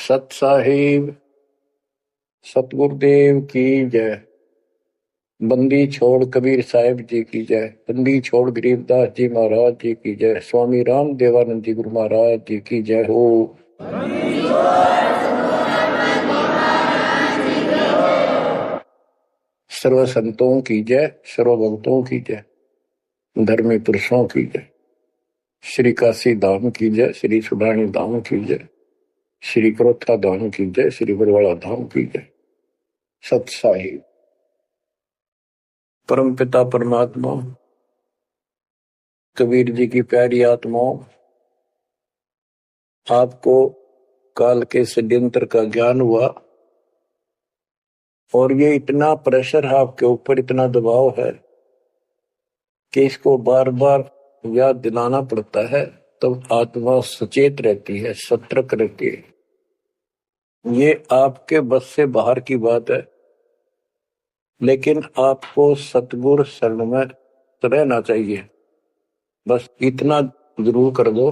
सत साहिब सतगुरुदेव की जय। बंदी छोड़ कबीर साहिब जी की जय। बंदी छोड़ गरीबदास जी महाराज जी की जय। स्वामी राम देवानंद जी गुरु महाराज जी की जय हो। सर्व संतों की जय, सर्व भक्तों की जय, धर्मी पुरुषों की जय। श्री काशी धाम की जय, श्री सुडानी धाम की जय, श्री क्रोथा धाम की जय, श्री बरवाड़ा धाम की जय। सत साहिब परम पिता परमात्मा कबीर जी की प्यारी आत्माओं, आपको काल के षड्यंत्र का ज्ञान हुआ और ये इतना प्रेशर है आपके ऊपर, इतना दबाव है कि इसको बार बार याद दिलाना पड़ता है, तब तो आत्मा सचेत रहती है, सतर्क रहती है। ये आपके बस से बाहर की बात है, लेकिन आपको सतगुरु शरण में रहना चाहिए। बस इतना जरूर कर दो,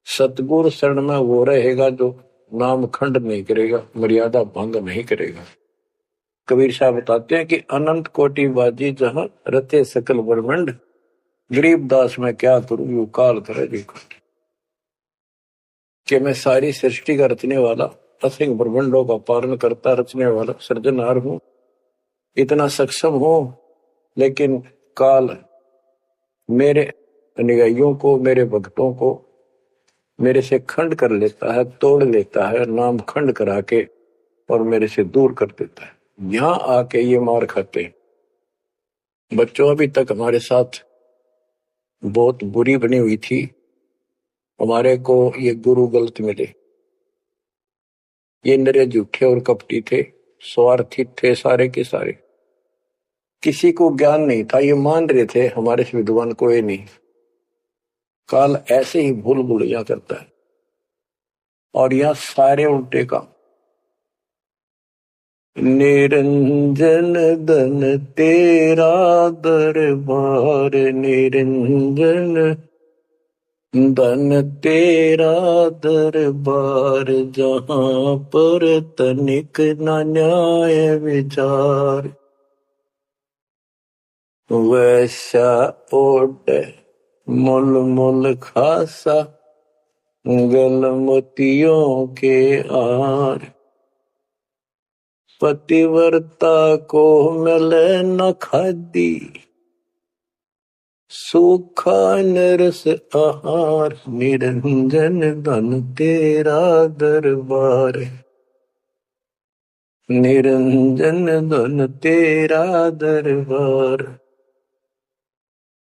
सतगुरु शरण में वो रहेगा जो नाम खंड नहीं करेगा, मर्यादा भंग नहीं करेगा। कबीर साहब बताते हैं कि अनंत कोटि बाजी जहां रते सकल ब्रह्मंड, गरीबदास में क्या करूं यू काल करे देखो। कि मैं सारी सृष्टि का रचने वाला, असंख्य ब्रह्मंडों का पालन करता रचने वाला सृजनहार हूं, इतना सक्षम हूं, लेकिन काल मेरे अनुयायियों को, मेरे भक्तों को मेरे से खंड कर लेता है, तोड़ लेता है, नाम खंड करा के और मेरे से दूर कर देता है। यहां आके ये मार खाते हैं। बच्चों अभी तक हमारे साथ बहुत बुरी बनी हुई थी, हमारे को ये गुरु गलत मिले। ये नरे झूठे और कपटी थे, स्वार्थी थे सारे के सारे। किसी को ज्ञान नहीं था, ये मान रहे थे हमारे से विद्वान कोई नहीं। काल ऐसे ही भूल भुलैया करता है और यह सारे उल्टे काम। निरंजन धन तेरा दरबार, निरंजन धन तेरा दरबार, जहां पर तनिक न न्याय विचार। वैसा ओढ़ मुल मुल खासा, गल मोतियों के आर। पतिव्रता को मिले न खादी, सूखा नरस आहार। निरंजन धन तेरा दरबार, निरंजन धन तेरा दरबार।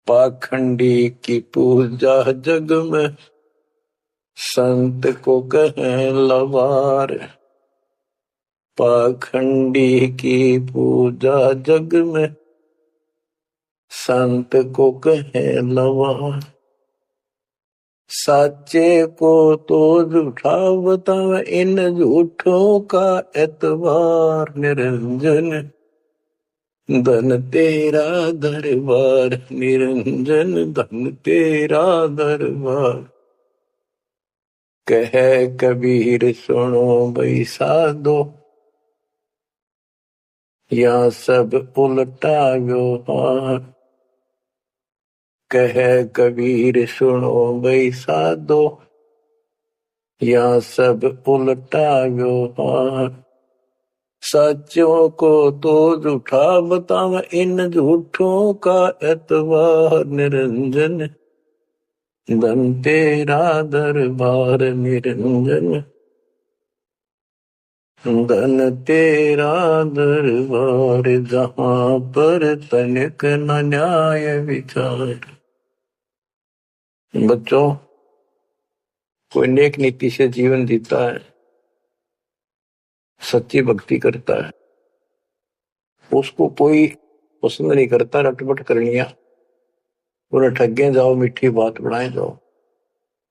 पाखंडी की पूजा जग में, संत को कहें लवार। पाखंडी की पूजा जग में, संत को कहें लवार। साचे को तो झूठा बतावे, इन झूठों का एतबार। निरंजन धन तेरा दरबार, निरंजन धन तेरा दरबार। कहे कबीर सुनो भाई साधो, या सब उल्टा व्यवहार। कहे कबीर सुनो भाई साधो, या सब उल्टा व्यवहार। सच्चों को तो झूठा बतावा, इन झूठों का एतबार। निरंजन धन तेरा दरबार, निरंजन धन तेरा दरबार, जहां पर तनिक न न्याय विचार। बच्चों, कोई नेक नीति से जीवन जीता है, सच्ची भक्ति करता है, उसको कोई पसंद नहीं करता रटपट करनिया। उन्हें ठगे जाओ, मीठी बात बनाए जाओ,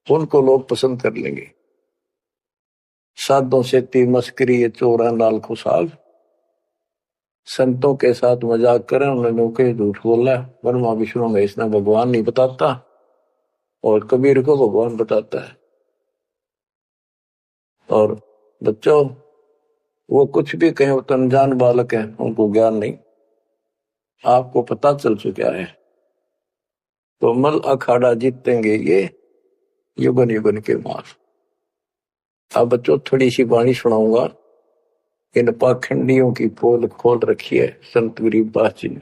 उनको लोग पसंद कर लेंगे। साधों से ती मस्करी, चोरा नाल खुशाल। संतों के साथ मजाक करें, उन्होंने के झूठ बोला। ब्रह्मा विष्णु महेश ने भगवान नहीं बताता और कबीर को भगवान बताता है। और बच्चों, वो कुछ भी कहें, वो तो अनजान बालक है, उनको ज्ञान नहीं। आपको पता चल चुका है। तो मल अखाड़ा जीतेंगे ये युगन युगन के मार। अब बच्चों थोड़ी सी वाणी सुनाऊंगा। इन पाखंडियों की पोल खोल रखी है संत गरीबदास जी ने।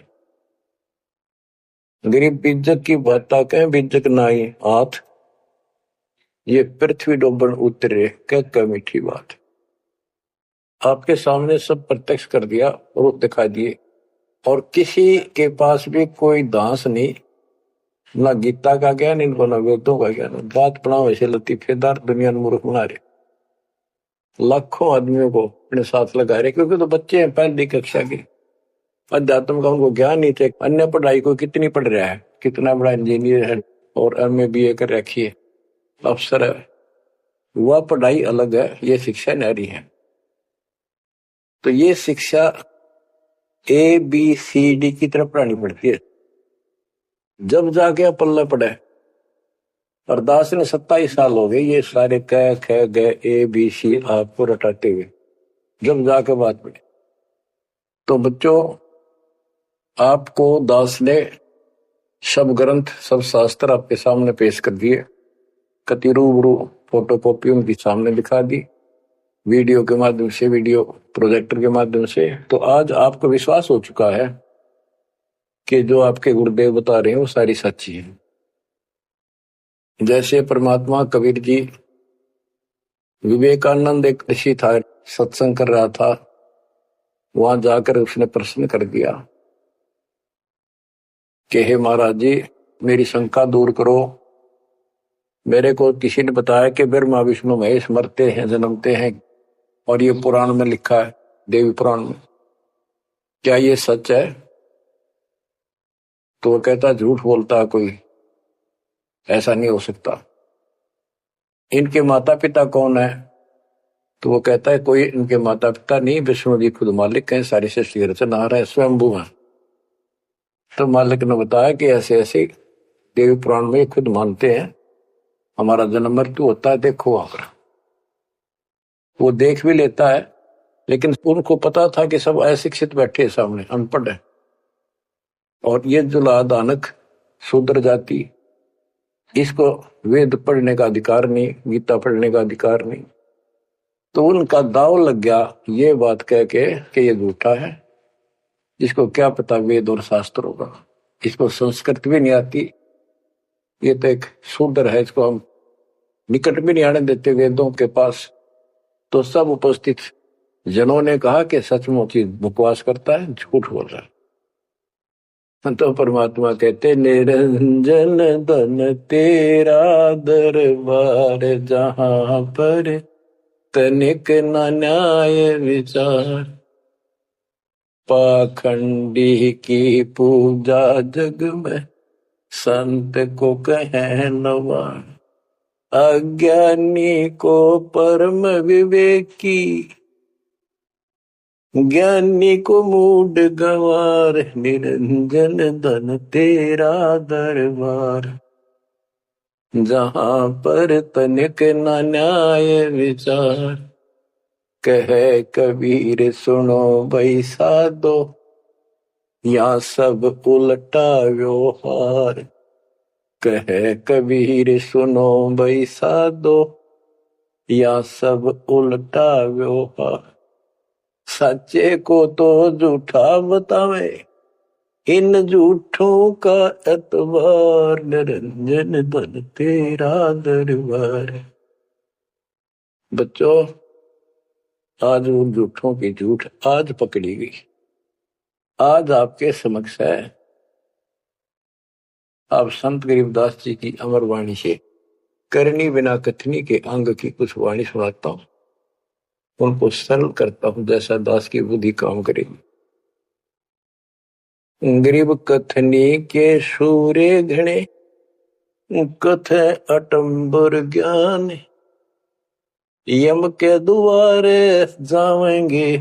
गरीब बीजक की बाता कहें, बीजक नाई हाथ, ये पृथ्वी डोबन उतरे कह मीठी बात। आपके सामने सब प्रत्यक्ष कर दिया, रूप दिखा दिए, और किसी के पास भी कोई दांस नहीं, ना गीता का ज्ञान इनको, ना वेदों का ज्ञान। बात पढ़ाओ ऐसे लतीफेदार, दुनिया में मूर्ख बना रहे, लाखों आदमियों को अपने साथ लगा रहे, क्योंकि तो बच्चे हैं पहली कक्षा के, अध्यात्म का उनको ज्ञान नहीं थे। अन्य पढ़ाई को कितनी पढ़ रहा है, कितना बड़ा इंजीनियर है और MA BA कर रखी है, अफसर है, वह पढ़ाई अलग है, ये शिक्षा न्यारी है। तो ये शिक्षा ABCD की तरफ पढ़ानी पड़ती है, जब जाके पल्ले पड़े। और दास ने 27 साल हो गए ये सारे कह ख ग ABC आपको रटाते हुए, जब जाके बात पड़ी। तो बच्चों, आपको दास ने सब ग्रंथ, सब शास्त्र आपके सामने पेश कर दिए, कति रूबरू फोटोकॉपी उनके सामने दिखा दी, वीडियो के माध्यम से, वीडियो प्रोजेक्टर के माध्यम से। तो आज आपको विश्वास हो चुका है कि जो आपके गुरुदेव बता रहे हैं वो सारी सच्ची है। जैसे परमात्मा कबीर जी, विवेकानंद एक ऋषि था, सत्संग कर रहा था, वहां जाकर उसने प्रश्न कर दिया कि हे महाराज जी, मेरी शंका दूर करो। मेरे को किसी ने बताया कि ब्रह्मा विष्णु महेश मरते हैं, जन्मते हैं, और ये पुराण में लिखा है, देवी पुराण में, क्या ये सच है? तो वो कहता झूठ बोलता कोई, ऐसा नहीं हो सकता। इनके माता पिता कौन है? तो वो कहता है कोई इनके माता पिता नहीं, विष्णु जी खुद मालिक हैं, सारी सृष्टि रचनहार है, स्वयंभू है। तो मालिक ने बताया कि ऐसे ऐसे देवी पुराण में खुद मानते हैं हमारा जन्म मृत्यु होता है, देखो आकर। वो देख भी लेता है, लेकिन उनको पता था कि सब अशिक्षित बैठे सामने, अनपढ़ है, और ये जुला दानक शूद्र जाति, इसको वेद पढ़ने का अधिकार नहीं, गीता पढ़ने का अधिकार नहीं। तो उनका दाव लग गया ये बात कह के कि ये झूठा है, इसको क्या पता वेद और शास्त्र होगा, इसको संस्कृत भी नहीं आती, ये तो एक शूद्र है, इसको हम निकट भी नहीं आने देते वेदों के पास। तो सब उपस्थित जनों ने कहा कि सचमुच ही बकवास करता है, झूठ बोल रहा है। तो परमात्मा कहते निरंजन धन तेरा दरबार, जहां पर तनिक न न्याय विचार, पाखंडी की पूजा जग में संत को कहे नवार, अज्ञानी को परम विवेकी, ज्ञानी को मूड गवार, निरंजन धन तेरा दरबार, जहां पर तनिक न न्याय विचार, कहे कबीर सुनो भाई साधो, या सब उल्टा व्यवहार, कहे कबीर सुनो भाई साधो, या सब उल्टा व्यवहार, सच्चे को तो झूठा बतावे, इन झूठों का एतबार, निरंजन धन तेरा दरबार। बच्चों, आज उन झूठों की झूठ आज पकड़ी गई, आज आपके समक्ष है। अब संत गरीबदास जी की अमर वाणी से करनी बिना कथनी के अंग की कुछ वाणी सुनाता हूं, उनको सरल करता हूं जैसा दास की बुद्धि काम करेगी। गरीब कथनी के सूर्य घने, कथ अटंबर ज्ञान, यम के द्वारे जावेंगे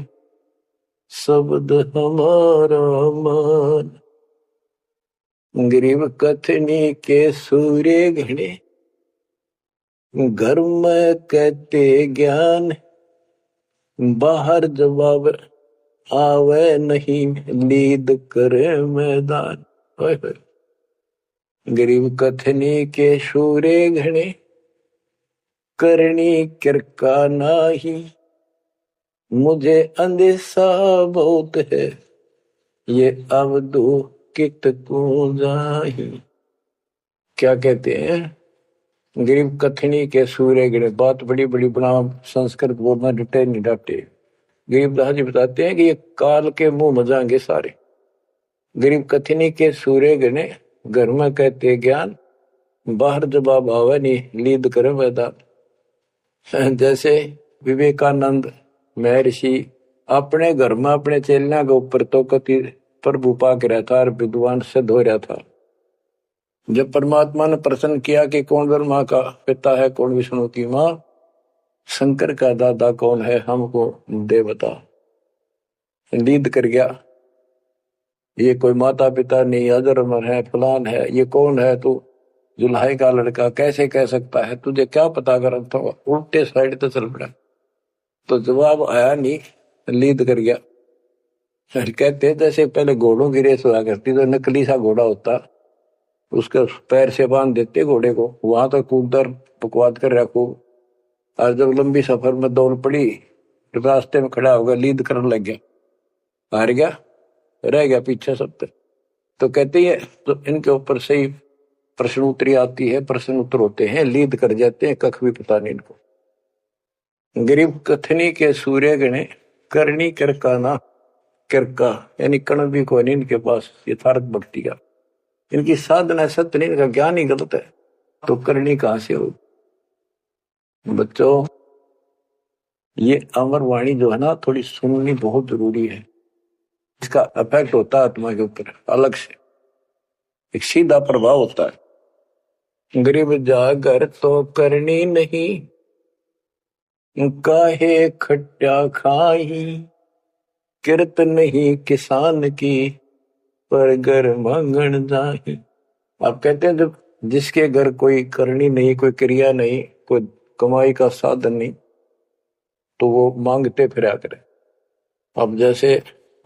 शब्द हमारा मान। गरीब कथनी के सूर्य घने, घर में कहते ज्ञान, बाहर जवाब आवे नहीं, लीद करे मैदान। ओए होए। गरीब कथनी के शूरे घने, करनी किरका नाही। मुझे अंदेशा बहुत है, ये अवधु कित को जाही। क्या कहते हैं? गरीब कथनी के सूर्य गिरे। बात बड़ी बड़ी बना, संस्कृत बोलना डटे नहीं डटे। गरीबदास जी बताते हैं कि ये काल के मुंह मजाएंगे सारे। गरीब कथनी के सूर्य गिने, घर में कहते ज्ञान, बाहर जवाब आवे नहीं, लीद करे मैदान। जैसे विवेकानंद महर्षि अपने घर में अपने चेलियां के ऊपर तो कति प्रभु पाक रहा था और विद्वान सिद्ध हो रहा था। जब परमात्मा ने प्रश्न किया कि कौन ब्रह्मा का पिता है, कौन विष्णु की मां, शंकर का दादा कौन है, हमको दे बता। लीद कर गया, ये कोई माता पिता नहीं, अजरमर है, फलान है, ये कौन है तू, जुल्हाई का लड़का कैसे कह सकता है, तुझे क्या पता कर। तो उल्टे साइड तो चल पड़ा, तो जवाब आया नहीं, लीद कर गया। कहते जैसे पहले घोड़ों की रेस हुआ करती, तो नकली सा घोड़ा होता, उसके पैर से बांध देते घोड़े को, वहां तक कूदर बकवाद कर रखो। और जब लंबी सफर में दौड़ पड़ी, रास्ते में खड़ा होगा, लीद करने लग गया, हार गया, रह गया पीछे सब पे। तो कहते हैं तो इनके ऊपर सही प्रश्न उत्तरी आती है, प्रश्न उत्तर होते हैं, लीद कर जाते हैं, कख भी पता नहीं इनको। गरीब कथनी के सूर्य गणे, करनी किरका ना। किरका यानी कण भी कोई नहीं इनके पास यथार्थ भक्ति का। इनकी साधना सत्य नहीं, इनका ज्ञान ही गलत है, तो करनी कहां से हो। बच्चों, ये अमर वाणी जो है ना, थोड़ी सुननी बहुत जरूरी है। इसका इफेक्ट होता है आत्मा के ऊपर अलग से, एक सीधा प्रभाव होता है। गरीब जागर तो करनी नहीं, काहे खट्टा खाई। किरत नहीं किसान की, पर घर मांगण जाही। आप कहते हैं जब जिसके घर कोई करनी नहीं, कोई क्रिया नहीं, कोई कमाई का साधन नहीं, तो वो मांगते फिरा करे। अब जैसे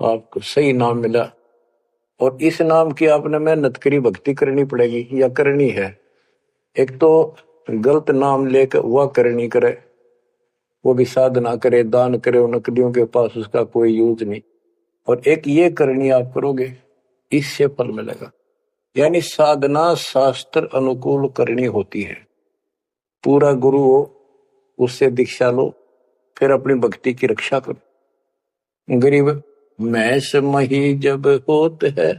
आपको सही नाम मिला और इस नाम की आपने मेहनत करी, भक्ति करनी पड़ेगी या करनी है। एक तो गलत नाम लेकर वह करनी करे, वो भी साधना करे, दान करे, उन नकलियों के पास उसका कोई यूज नहीं। और एक ये करनी आप करोगे, इससे फल मिलेगा। यानी साधना शास्त्र अनुकूल करनी होती है। पूरा गुरु हो, उससे दीक्षा लो, फिर अपनी भक्ति की रक्षा करो। गरीब मैस मही जब होत है,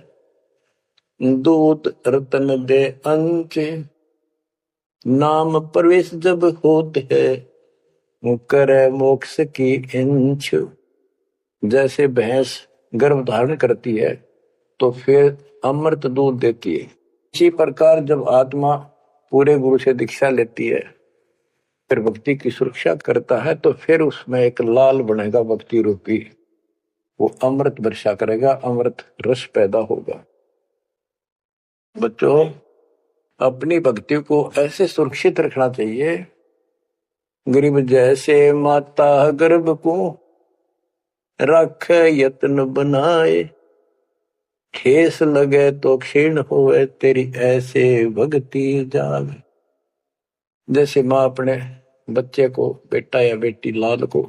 दूध रतन दे अंच। नाम प्रवेश जब होत है, करे मोक्ष की इंच। जैसे भैंस गर्भ धारण करती है तो फिर अमृत दूध देती है, इसी प्रकार जब आत्मा पूरे गुरु से दीक्षा लेती है, फिर भक्ति की सुरक्षा करता है, तो फिर उसमें एक लाल बनेगा भक्ति रूपी, वो अमृत वर्षा करेगा, अमृत रस पैदा होगा। बच्चों, अपनी भक्ति को ऐसे सुरक्षित रखना चाहिए। गरीब जैसे माता गर्भ को रख यत्न बनाए, ठेस लगे तो क्षीण होए, तेरी ऐसे भक्ति जाग। जैसे माँ अपने बच्चे को, बेटा या बेटी लाल को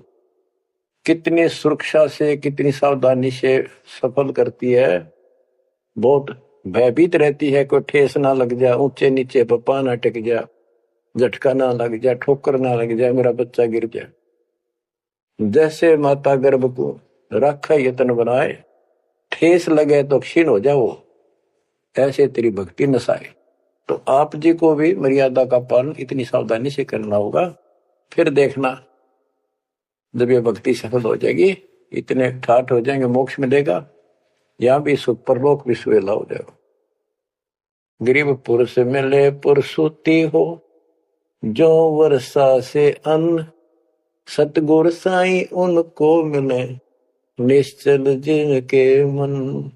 कितनी सुरक्षा से, कितनी सावधानी से सफल करती है, बहुत भयभीत रहती है, कोई ठेस ना लग जाए, ऊंचे नीचे पप्पा ना टिक जाए, झटका ना लग जाए, ठोकर ना लग जाए, मेरा बच्चा गिर जाए। जैसे माता गर्भ को रखा यत्न बनाए, ठेस लगे तो क्षीण हो जाओ, ऐसे तेरी भक्ति नसाए। तो आप जी को भी मर्यादा का पालन इतनी सावधानी से करना होगा। फिर देखना, जब ये भक्ति सफल हो जाएगी, इतने ठाठ हो जाएंगे, मोक्ष मिलेगा, यहां भी सुख, परलोक भी सुहेला हो जाएगा। गरीब पुरुष मिले पुरसुती हो, जो वर्षा से अन्न। सतगुर साई उनको मिले, निश्चल जिनके मन।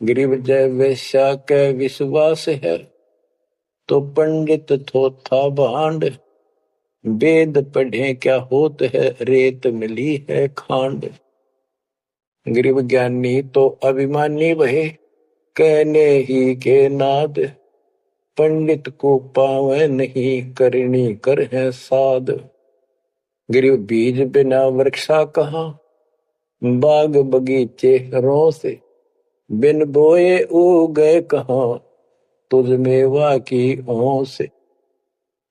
गरीब जय वैश्या के विश्वास है, तो पंडित थोथा भांड। वेद पढ़े क्या होत है, रेत मिली है खांड। गरीब ज्ञानी तो अभिमानी वहे, कहने ही के नाद। पंडित को पावे नहीं, करनी कर है साध। गरीब बीज बिना वृक्षा कहाँ, बाग बगीचे रो से। बिन बोए उगे कहाँ, तुझ मेवा की ओं से।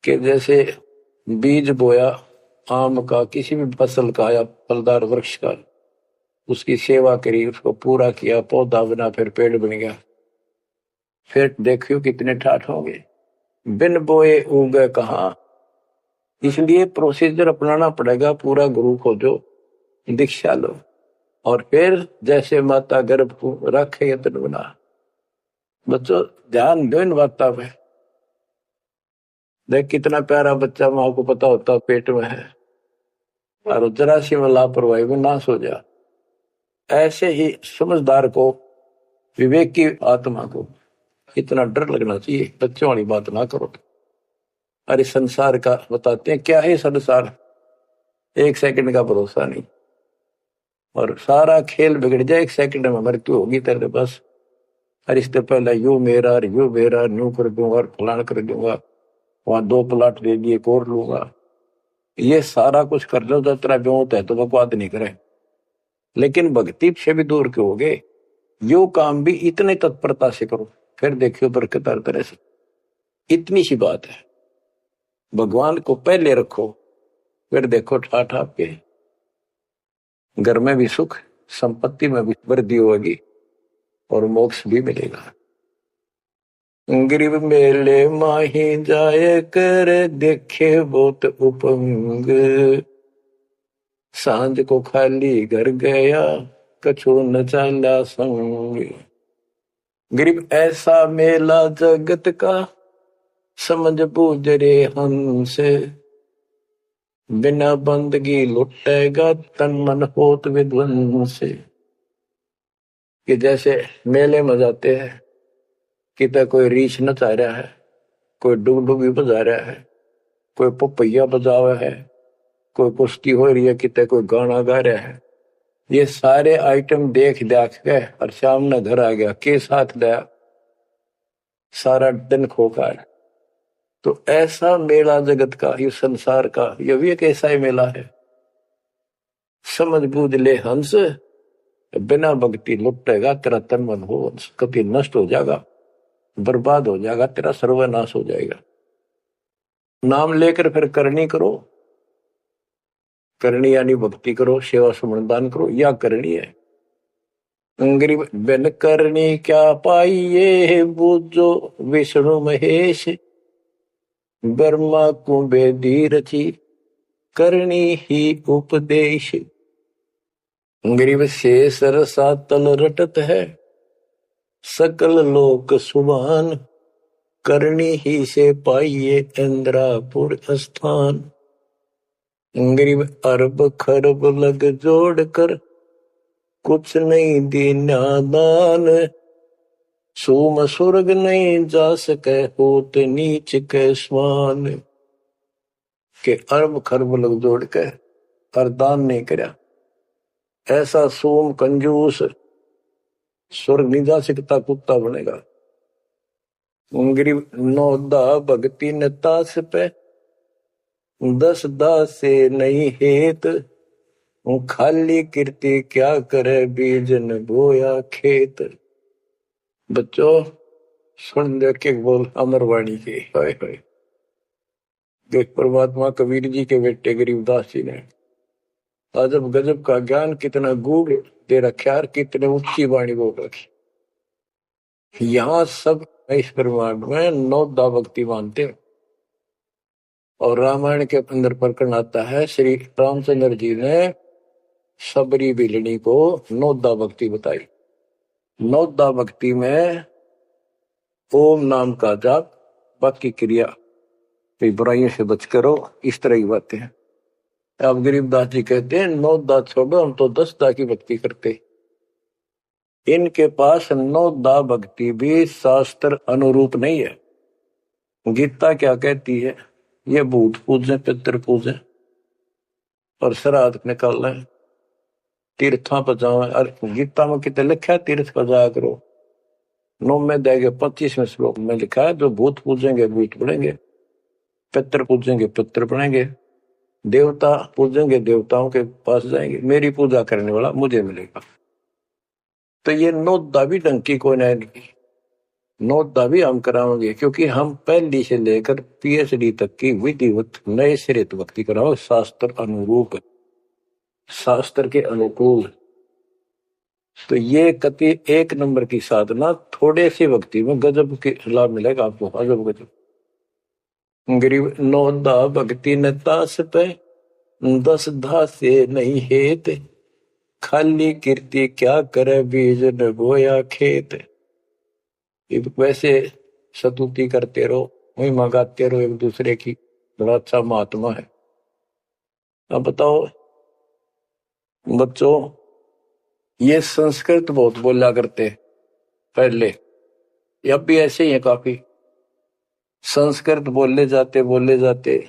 कि जैसे बीज बोया आम का, किसी भी फसल का या फलदार वृक्ष का, उसकी सेवा करी, उसको पूरा किया, पौधा बना, फिर पेड़ बन गया, फिर देखियो कितने ठाठ होंगे। बिन बोए उगे कहाँ, इसलिए प्रोसीजर अपनाना पड़ेगा पूरा। गुरु खोजो, दीक्षा लो, और फिर जैसे माता गर्भ रखे यत्न बना। बच्चों ध्यान दो इन बातों पे। देख कितना प्यारा बच्चा, माँ को पता होता पेट में है, और जरा सी में लापरवाही में नाश हो जा। ऐसे ही समझदार को, विवेक की आत्मा को इतना डर लगना चाहिए, बच्चों वाली बात ना करो। अरे संसार का बताते हैं क्या है संसार, एक सेकंड का भरोसा नहीं, और सारा खेल बिगड़ जाए, एक सेकंड में मृत्यु होगी तेरे पास। अरे इससे पहले यू मेरा न्यू कर दूंगा और फलान कर दूंगा, वहां 2 प्लाट ले लिए, एक और लूंगा। ये सारा कुछ कर लो तो तेरा ब्योत है तो बकवाद नहीं करे, लेकिन भक्ति से भी दूर क्यों हो गए। यो काम भी इतने तत्परता से करो, फिर देखियो बरकत हर तरह से। इतनी सी बात है, भगवान को पहले रखो, फिर देखो ठाठ आपके घर में भी सुख, संपत्ति में भी वृद्धि होगी, और मोक्ष भी मिलेगा। गरीब मेले माही जाए कर, देखे बहुत उपंग। सांझ को खाली घर गया, कछु न चाला संग। गरीब ऐसा मेला जगत का, समझ बूझ रे हंस। बिना बंदगी लुटेगा, तन मन होत विध्वंस। कि जैसे मेले में जाते हैं, कितना कोई रीछ नचा रहा है, कोई डुगडुगी बजा रहा है, कोई पपैया बजा हुआ है, कोई कुश्ती हो रही है, कितने कोई गाना गा रहा है। ये सारे आइटम देख देख के और सामने घर आ गया, के साथ गया, सारा दिन खोखा है। तो ऐसा मेला जगत का, ये संसार का, ये भी एक ऐसा ही मेला है। समझ बूझ ले हंस, बिना भक्ति लुटेगा तेरा तन मन हो वंश। कभी नष्ट हो जाएगा, बर्बाद हो जाएगा, तेरा सर्वनाश हो जाएगा। नाम लेकर फिर करनी करो, करनी यानी भक्ति करो, सेवा सुमन दान करो, या करनी है। गरीब बिन करनी क्या पाइये, बूझो विष्णु महेश। ब्रह्मा को बेदी रची, करनी ही उपदेश। गरीब शेष रसा तल रटत है, सकल लोक सुभान। करनी ही से पाइये इंद्रापुर स्थान। गरीब अरब खरब लग जोड़ कर, कुछ नहीं दीना दान। सोम स्वर्ग नहीं जा सके, होत नीच के स्वान। के अरब खरब लग जोड़ के और दान नहीं करया, ऐसा सोम कंजूस स्वर्ग नहीं जा सकता, कुत्ता बनेगा। गरीब नौदा भक्ति न तास पे, 10 दास से नहीं हेत। खाली कीर्ति क्या करे, बीजन बोया खेत। बच्चों सुन दे के बोल अमरवाणी के, हाय हाय। देख परमात्मा कबीर जी के बेटे गरीबदास जी ने अजब गजब का ज्ञान कितना गूढ़ दे रखा, कितने ऊंची वाणी बोल रखी। यहाँ सब इस ब्रह्मांड में 9 दा भक्ति मानते हैं, और रामायण के अंदर प्रकरण आता है, श्री रामचंद्र जी ने सबरी बिलनी को 9 दा भक्ति बताई। 9 दा भक्ति में ओम नाम का जाप, बाकी क्रिया, बुराइयों से बच करो, इस तरह की बातें हैं। अब गरीबदास जी कहते हैं 9 दा छोड़ो, हम तो 10 दा की भक्ति करते। इनके पास 9 दा भक्ति भी शास्त्र अनुरूप नहीं है। गीता क्या कहती है, ये भूत पूजे पितर पूजे और श्राद्ध निकाल लें, तीर्था पर जाओ। और गीता में कितने लिखा है तीर्थ पर जाया करो। 9 में देंगे 25वें श्लोक में लिखा है जो भूत पूजेंगे भूत बनेंगे, पितर पूजेंगे पितर बनेंगे, देवता पूजेंगे देवताओं के पास जाएंगे, मेरी पूजा करने वाला मुझे मिलेगा। तो ये नौदा भी ढंग की कोई नहीं, नौदा भी हम कराओगे क्योंकि हम पहली से लेकर पीएचडी तक की विधिवत नए सिरे भक्ति कराओ, शास्त्र अनुरूप, शास्त्र के अनुकूल। तो ये कति 1 नंबर की साधना, थोड़े सी भक्ति में गजब के लाभ मिलेगा आपको, अजब गजब। गरीब नौदा भक्ति न तास पे 10 धा से नहीं हेत, खाली कीर्ति क्या करे बीज न बोया खेत। वैसे स्तुति करते रहो, वही मंगाते रहो एक दूसरे की, बड़ा अच्छा महात्मा है। अब बताओ बच्चों, ये संस्कृत बहुत बोला करते पहले, अब भी ऐसे ही है काफी, संस्कृत बोले जाते।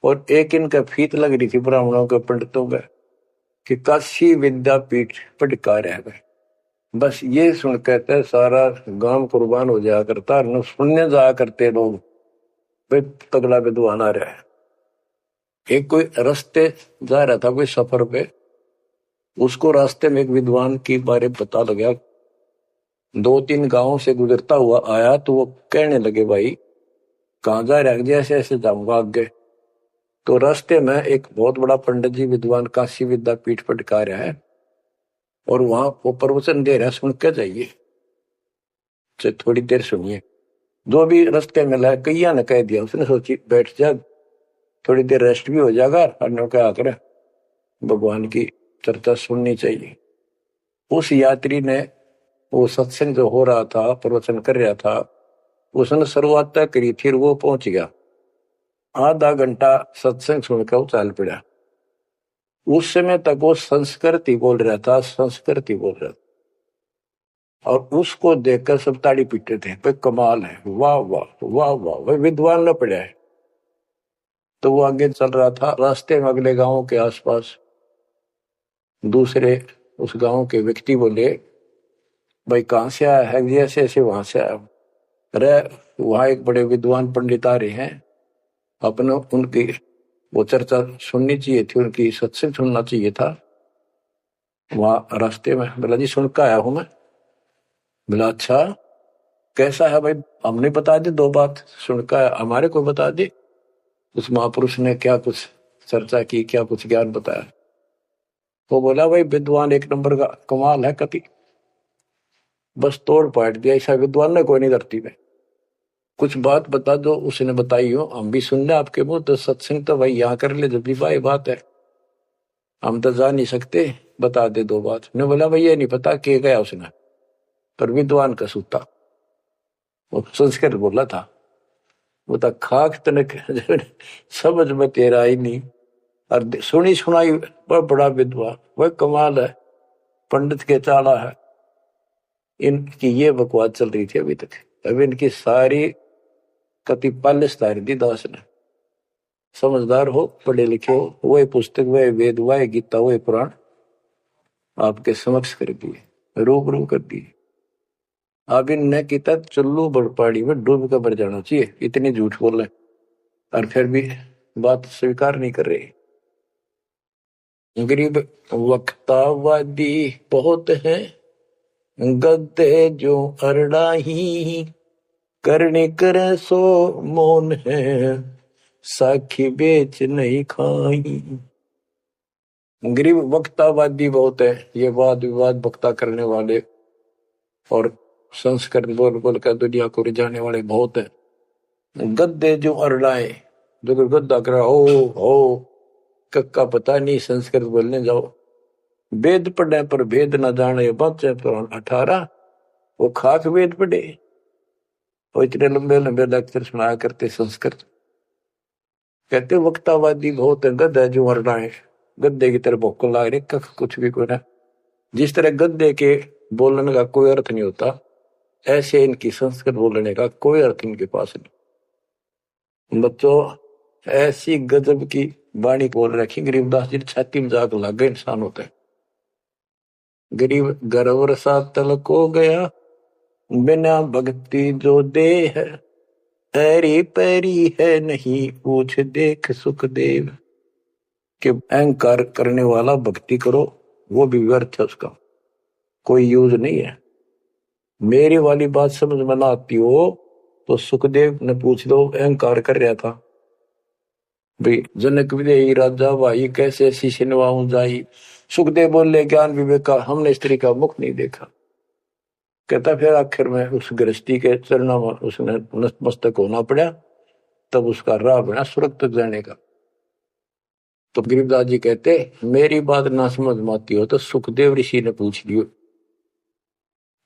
और एक इनका फीत लग रही थी ब्राह्मणों के पंडितों का कि काशी विद्यापीठ पटकार है। बस ये सुन कहते सारा गांव कुर्बान हो जाया करता, न सुनने जाया करते लोग, भाई तगड़ा विद्वान आ रहा है। एक कोई रास्ते जा रहा था कोई सफर पे, उसको रास्ते में एक विद्वान के बारे में पता लगा, 2-3 गांवों से गुजरता हुआ आया, तो वो कहने लगे भाई कहाँ जा रहा है, जैसे ऐसे जाऊंगा आगे। तो रास्ते में एक बहुत बड़ा पंडित जी विद्वान काशी विद्यापीठ पटका रहा है और वहां वो प्रवचन दे रहा है, सुन के जाइए, थोड़ी देर सुनिए। जो भी रास्ते में लाया कैया ने कह दिया, उसने सोची बैठ जा, थोड़ी देर रेस्ट भी हो जाएगा और क्या करे, भगवान की चर्चा सुननी चाहिए। उस यात्री ने वो सत्संग जो हो रहा था, प्रवचन कर रहा था, उसने शुरुआत तक करी थी, वो पहुंच गया। आधा घंटा सत्संग सुनकर वो चल पड़ा। उस समय तक वो संस्कृति बोल रहा था, संस्कृति बोल रहा था, और उसको देखकर सब ताड़ी पीटते थे, भाई कमाल है, वाह वाह वाह वाह, भाई विद्वान न पड़ा है। तो वो आगे चल रहा था, रास्ते में अगले गांव के आसपास दूसरे उस गांव के व्यक्ति बोले भाई कहाँ से आया है, जैसे ऐसे वहां से आया। अरे वहां एक बड़े विद्वान पंडित आ रहे हैं, अपने उनकी वो चर्चा सुननी चाहिए थी, उनकी सत्संग सुनना चाहिए था। वहां रास्ते में बोला जी सुन कर आया हूं मैं। बोला अच्छा कैसा है भाई, हमने बता दी 2 बात, सुनकर हमारे को बता दी। उस महापुरुष ने क्या कुछ चर्चा की, क्या कुछ ज्ञान बताया। वो बोला भाई विद्वान 1 नंबर का, कमाल है कति, बस तोड़ पाट दिया, ऐसा विद्वान ने कोई नहीं धरती में। कुछ बात बता दो, उसने बताई हो, हम भी सुन ले आपके मुंह, तो सत्संग तो भाई यहाँ कर ले, जब भी भाई बात है, हम तो जा नहीं सकते, बता दे 2 बात। ने बोला भाई ये नहीं पता के गया उसने, पर विद्वान का सूता, वो संस्कृत बोला था। वो तो खाक तनक समझ में तेरा ही नहीं, और सुनी सुनाई बड़ा विद्वान, वह कमाल है, पंडित के चाला है। इनकी ये बकवास चल रही थी अभी तक। अभी इनकी सारी कति पालिश तारी दी दास ने। समझदार हो, पढ़े लिखे हो, वही पुस्तक, वही वेद, वही गीता, वही पुराण आपके समक्ष कर दिए, रूबरू कर दिए। अब इनने किता चुल्लू बड़पाड़ी में डूब कर मर जाना चाहिए, इतनी झूठ बोल रहे, और फिर भी बात स्वीकार नहीं कर रही। गरीब वक्तावादी बहुत है, गद्दे जो अरड़ाही, करने करे सो मौन है, साखी बेच नहीं खाई। गरीब वक्तावादी बहुत है, ये वाद विवाद वक्ता करने वाले और संस्कृत बोल बोल कर दुनिया को रिझाने वाले बहुत है। गद्दे जो अरड़ाए, जो गद्दा करा हो कक्का पता नहीं, संस्कृत बोलने जाओ, वेद पढ़े पर भेद न जाने, बच्चे तो 18, वो खाक वेद पढ़े, वो इतने लंबे लंबे लेक्चर सुनाया करते संस्कृत। कहते वक्तावादी बहुत है, गद्दा जो अरड़ाए, गद्दे की तरह भोक लाग रही, कख कुछ भी कोई ना। जिस तरह गद्दे के बोलने का कोई अर्थ नहीं होता, ऐसे इनकी संस्कृत बोलने का कोई अर्थ इनके पास नहीं। बच्चों ऐसी गजब की वाणी बोल रखी गरीबदास जी ने, छाती मजाक लग गए इंसान होता है। गरीब गर्व सा तलक हो गया, बिना भक्ति जो दे है, ऐरी पैरी है नहीं पूछ देख सुखदेव। कि अहंकार करने वाला भक्ति करो वो भी व्यर्थ है, उसका कोई यूज नहीं है। मेरी वाली बात समझ में ना आती हो तो सुखदेव ने पूछ लो, अहंकार कर रहा था भाई, जनक विदेही राजा भाई कैसे ऐसी सिनवाऊं जाई। सुखदेव बोले ज्ञान विवेक का हमने स्त्री का मुख नहीं देखा। कहता फिर आखिर में उस गृहस्थी के चरणों में उसने नतमस्तक होना पड़ा, तब उसका राह बना स्वर्ग तक जाने का। तो गरीबदास जी कहते मेरी बात ना समझ में आती हो तो सुखदेव ऋषि ने पूछ लियो,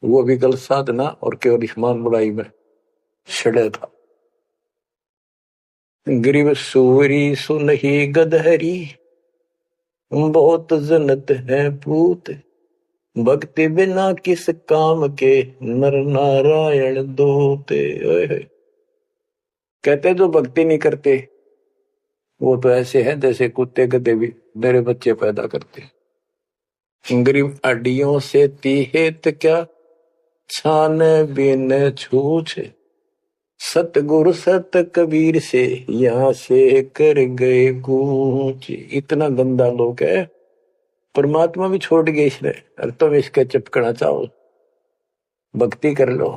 वो भी गलत साधना और केवल ईमान बुराई में छड़े था। गरीब सूरी सुनही गदहरी, बहुत जन्नत है पूत, भक्ति बिना किस काम के, नर नारायण दोते। कहते जो भक्ति नहीं करते वो तो ऐसे हैं जैसे कुत्ते गधे भी मेरे बच्चे पैदा करते। गरीब अड्डियों से तीहेत क्या, छान बिन छूछे, सतगुरु सत कबीर से यहाँ से कर गए कूच। इतना गंदा लोग है, परमात्मा भी छोड़ गए इसने, अरे तुम इसके चिपकना चाहो भक्ति कर लो।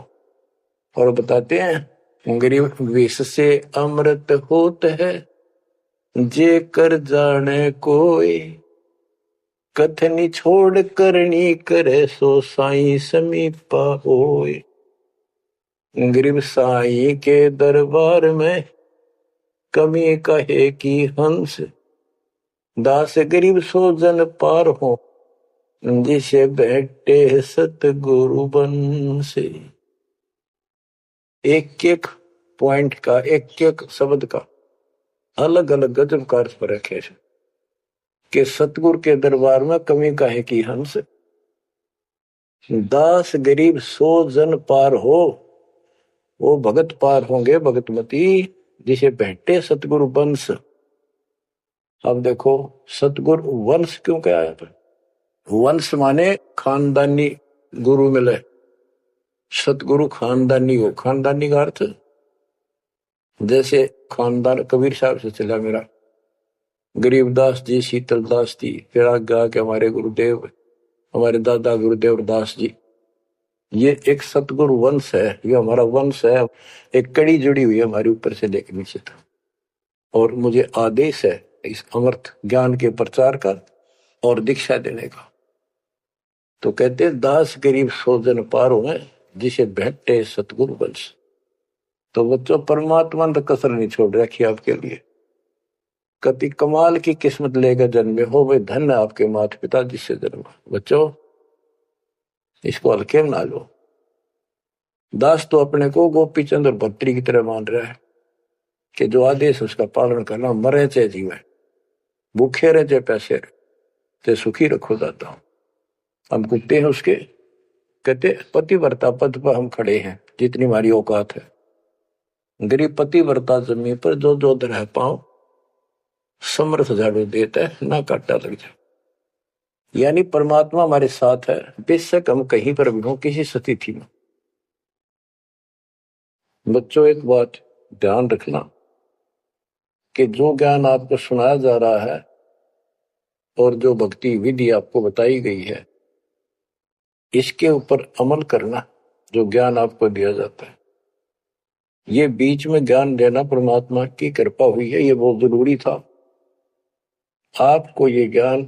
और बताते हैं गरीब विष से अमृत होत है, जे कर जाने कोई, कथनी छोड़ करनी करे, सो साई समीपा होए। गरीब साई के दरबार में कमी कहे की हंस, दास गरीब सो जन पार हो, जिसे बैठे सतगुरु बन से। एक एक पॉइंट का, एक एक शब्द का अलग अलग गजब का अर्थ पर रखे कि सतगुरु के दरबार में कमी काहे की हंस, दास गरीब सो जन पार हो, वो भगत पार होंगे भगतमती, जिसे भेंटे सतगुरु वंश। अब देखो सतगुरु वंश क्यों कहा है? वंश माने खानदानी गुरु मिले, सतगुरु खानदानी हो। खानदानी का अर्थ जैसे खानदान कबीर साहब से चला मेरा, गरीबदास जी, शीतलदास जी, फिर आगे आके हमारे गुरुदेव, हमारे दादा गुरुदेव दास जी, ये एक सतगुरु वंश है, ये हमारा वंश है। एक कड़ी जुड़ी हुई है हमारे ऊपर से लेकर नीचे तक, और मुझे आदेश है इस अमृत ज्ञान के प्रचार का और दीक्षा देने का। तो कहते दास गरीब सो जन पार हुए, जिसे भेंटे सतगुरु वंश। तो बच्चों परमात्मा ने कसर नहीं छोड़ रखी आपके लिए। कति कमाल की किस्मत लेकर जन्मे हो, वे धन्य आपके माता पिता जिससे जन्म। बच्चों इसको हल्के में ना लो। दास तो अपने को गोपी चंद्र भट्टी की तरह मान रहा है कि जो आदेश उसका पालन करना, मरे चाहे जीवे, भूखे रहे चाहे पैसे रहे, ते सुखी रखो दाता हूं। हम कुत्ते हैं उसके। कहते पतिव्रता पद पर हम खड़े हैं जितनी हमारी औकात है। गरीब पतिव्रता जमीन पर जो जो रह पाओ, समर्थ झाड़ू देता है ना काटा लग जाए। यानी परमात्मा हमारे साथ है, बेशक हम कहीं पर भी हो, किसी स्थिति में। बच्चों एक बात ध्यान रखना कि जो ज्ञान आपको सुनाया जा रहा है और जो भक्ति विधि आपको बताई गई है, इसके ऊपर अमल करना। जो ज्ञान आपको दिया जाता है, ये बीच में ज्ञान देना परमात्मा की कृपा हुई है, ये बहुत जरूरी था। आपको ये ज्ञान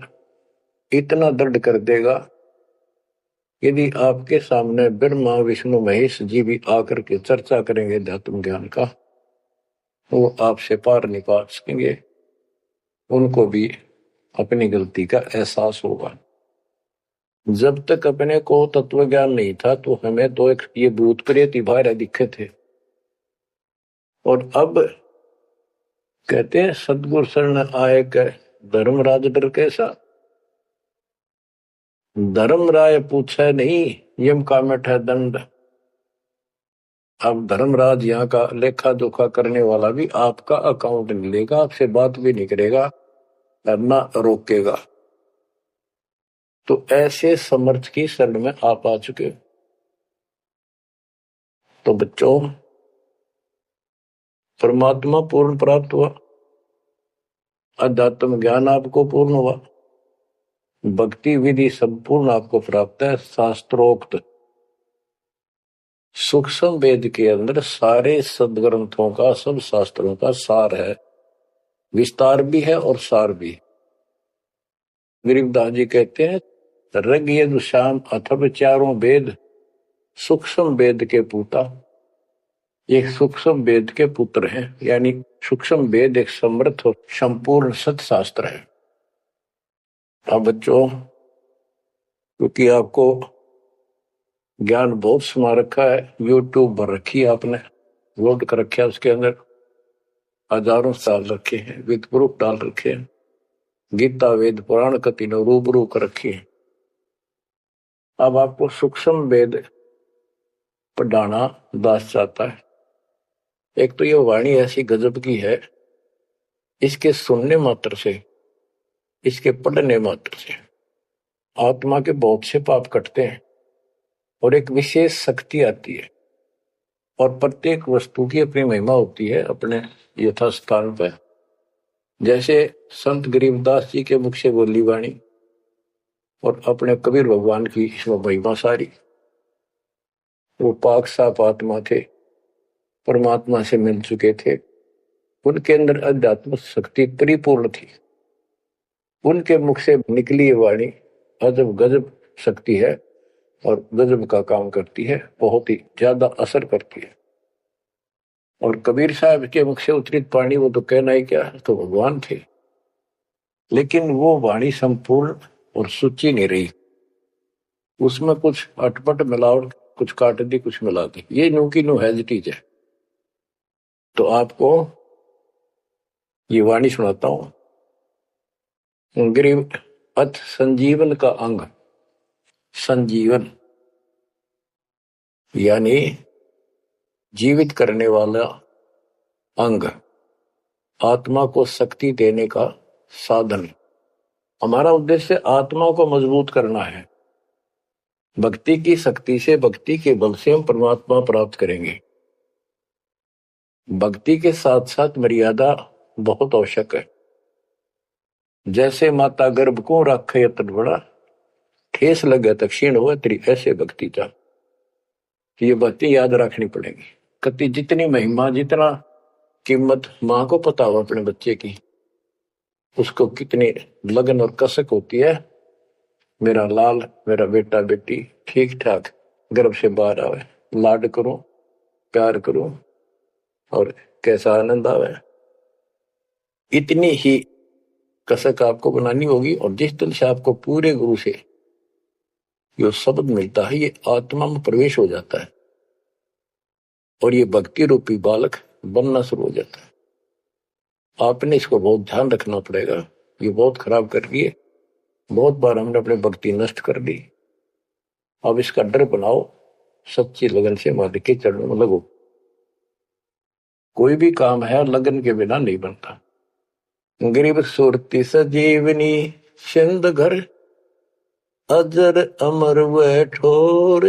इतना दृढ़ कर देगा, यदि आपके सामने ब्रह्मा विष्णु महेश जी भी आकर के चर्चा करेंगे अध्यात्म ज्ञान का, वो आपसे पार नहीं पा सकेंगे। उनको भी अपनी गलती का एहसास होगा। जब तक अपने को तत्व ज्ञान नहीं था तो हमें तो एक ये भूत प्रेत ही बाहर दिखे थे, और अब कहते हैं सदगुरु शरण आए के धर्मराज डर कैसा। धर्मराय पूछे नहीं, यम का मिठ है दंड। अब धर्मराज यहाँ का लेखा जोखा करने वाला भी आपका अकाउंट नहीं लेगा, आपसे बात भी नहीं करेगा और ना रोकेगा। तो ऐसे समर्थ की शरण में आप आ चुके हो। तो बच्चों, परमात्मा पूर्ण प्राप्त हुआ, अध्यात्म ज्ञान आपको पूर्ण हुआ, भक्ति विधि संपूर्ण आपको प्राप्त है। शास्त्रोक्त सूक्ष्म वेद के अंदर सारे सदग्रंथों का, सब शास्त्रों का सार है, विस्तार भी है और सार भी। गरीबदास जी कहते हैं, ऋग यजुः साम अथर्व चारों वेद सूक्ष्म वेद के पूता। एक सूक्ष्म वेद के पुत्र हैं, यानी सूक्ष्म वेद एक समृद्ध और संपूर्ण सत्शास्त्र है। अब बच्चों, क्योंकि आपको ज्ञान बहुत समा रखा है, यूट्यूब भर रखी है आपने, लोड कर रखा है, उसके अंदर हजारों साल रखे हैं, विद प्रूफ डाल रखे हैं, गीता वेद पुराण का तीनों रूबरू कर रखी है। अब आपको सूक्ष्म वेद पढ़ाना दास चाहता है। एक तो ये वाणी ऐसी गजब की है, इसके सुनने मात्र से, इसके पढ़ने मात्र से आत्मा के बहुत से पाप कटते हैं और एक विशेष शक्ति आती है। और प्रत्येक वस्तु की अपनी महिमा होती है अपने यथास्थान पर। जैसे संत गरीबदास जी के मुख से बोली वाणी और अपने कबीर भगवान की महिमा सारी, वो पाक साफ आत्मा थे, परमात्मा से मिल चुके थे, उनके अंदर अध्यात्म शक्ति परिपूर्ण थी। उनके मुख से निकली वाणी अजब गजब शक्ति है और गजब का काम करती है, बहुत ही ज्यादा असर करती है। और कबीर साहब के मुख से उतरित वाणी, वो तो कहना ही क्या, तो भगवान थे, लेकिन वो वाणी संपूर्ण और सुची नहीं रही, उसमें कुछ अटपट मिलावट, कुछ काट दी, कुछ मिला दी, ये नो की नो हैजिटीज है। तो आपको ये वाणी सुनाता हूं। गरीब अथ संजीवन का अंग, संजीवन यानी जीवित करने वाला अंग, आत्मा को शक्ति देने का साधन। हमारा उद्देश्य आत्मा को मजबूत करना है। भक्ति की शक्ति से, भक्ति के बल से हम परमात्मा प्राप्त करेंगे। भक्ति के साथ साथ मर्यादा बहुत आवश्यक है। जैसे माता गर्भ को रखे यतन बड़ा, ठेस लगे तो क्षीण हुआ तेरी, ऐसे भक्ति था। ये भक्ति याद रखनी पड़ेगी। कति जितनी महिमा, जितना कीमत माँ को पता हो अपने बच्चे की, उसको कितनी लगन और कसक होती है, मेरा लाल, मेरा बेटा बेटी ठीक ठाक गर्भ से बाहर आवे, लाड करूं, प्यार करूं और कैसा आनंद आवे। इतनी ही कसक आपको बनानी होगी। और जिस दिन से आपको पूरे गुरु से जो शब्द मिलता है, ये आत्मा में प्रवेश हो जाता है और ये भक्ति रूपी बालक बनना शुरू हो जाता है। आपने इसको बहुत ध्यान रखना पड़ेगा। ये बहुत खराब कर रही है, बहुत बार हमने अपनी भक्ति नष्ट कर दी। अब इसका डर बनाओ, सच्ची लगन से मालिक के चरणों में लगो। कोई भी काम है लगन के बिना नहीं बनता। गरीब सुरती सजीवनी सिंध घर, अजर अमर व ठोर,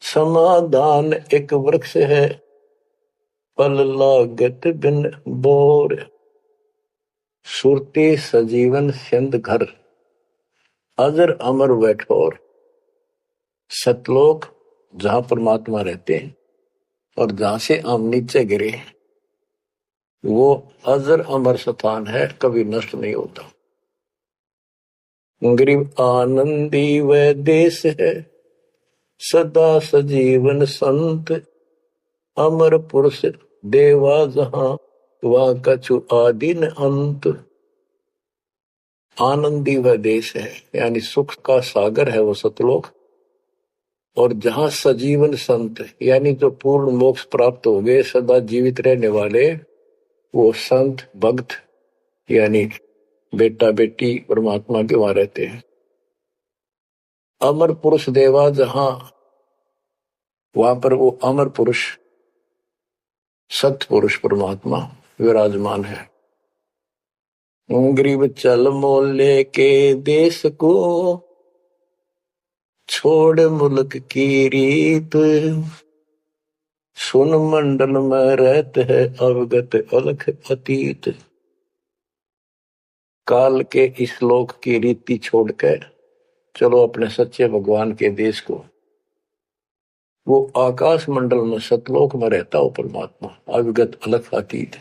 समाधान एक वृक्ष है, फल लागत बिन बोर। सुरती सजीवन सिंध घर, अजर अमर व ठोर, सतलोक जहां परमात्मा रहते हैं और जहां से हम नीचे गिरे, वो अजर अमर स्थान है, कभी नष्ट नहीं होता। गरीब आनंदी व देश है, सदा सजीवन संत, अमर पुरुष देवा जहां, वहां कछु आदि न अंत। आनंदी व देश है, यानी सुख का सागर है वो सतलोक। और जहां सजीवन संत, यानी जो पूर्ण मोक्ष प्राप्त हो गए, सदा जीवित रहने वाले, वो संत भक्त यानी बेटा बेटी परमात्मा के वहां रहते हैं। अमर पुरुष देवा जहां, वहां पर वो अमर पुरुष, सत्य पुरुष परमात्मा विराजमान है। गरीब चल मोले के देश को, छोड़ मुल्क की रीत, सुन मंडल में रहत है अवगत अलख अतीत। काल के इस लोक की रीति छोड़कर चलो अपने सच्चे भगवान के देश को। वो आकाश मंडल में सतलोक में रहता हो परमात्मा, अविगत अलख अतीत।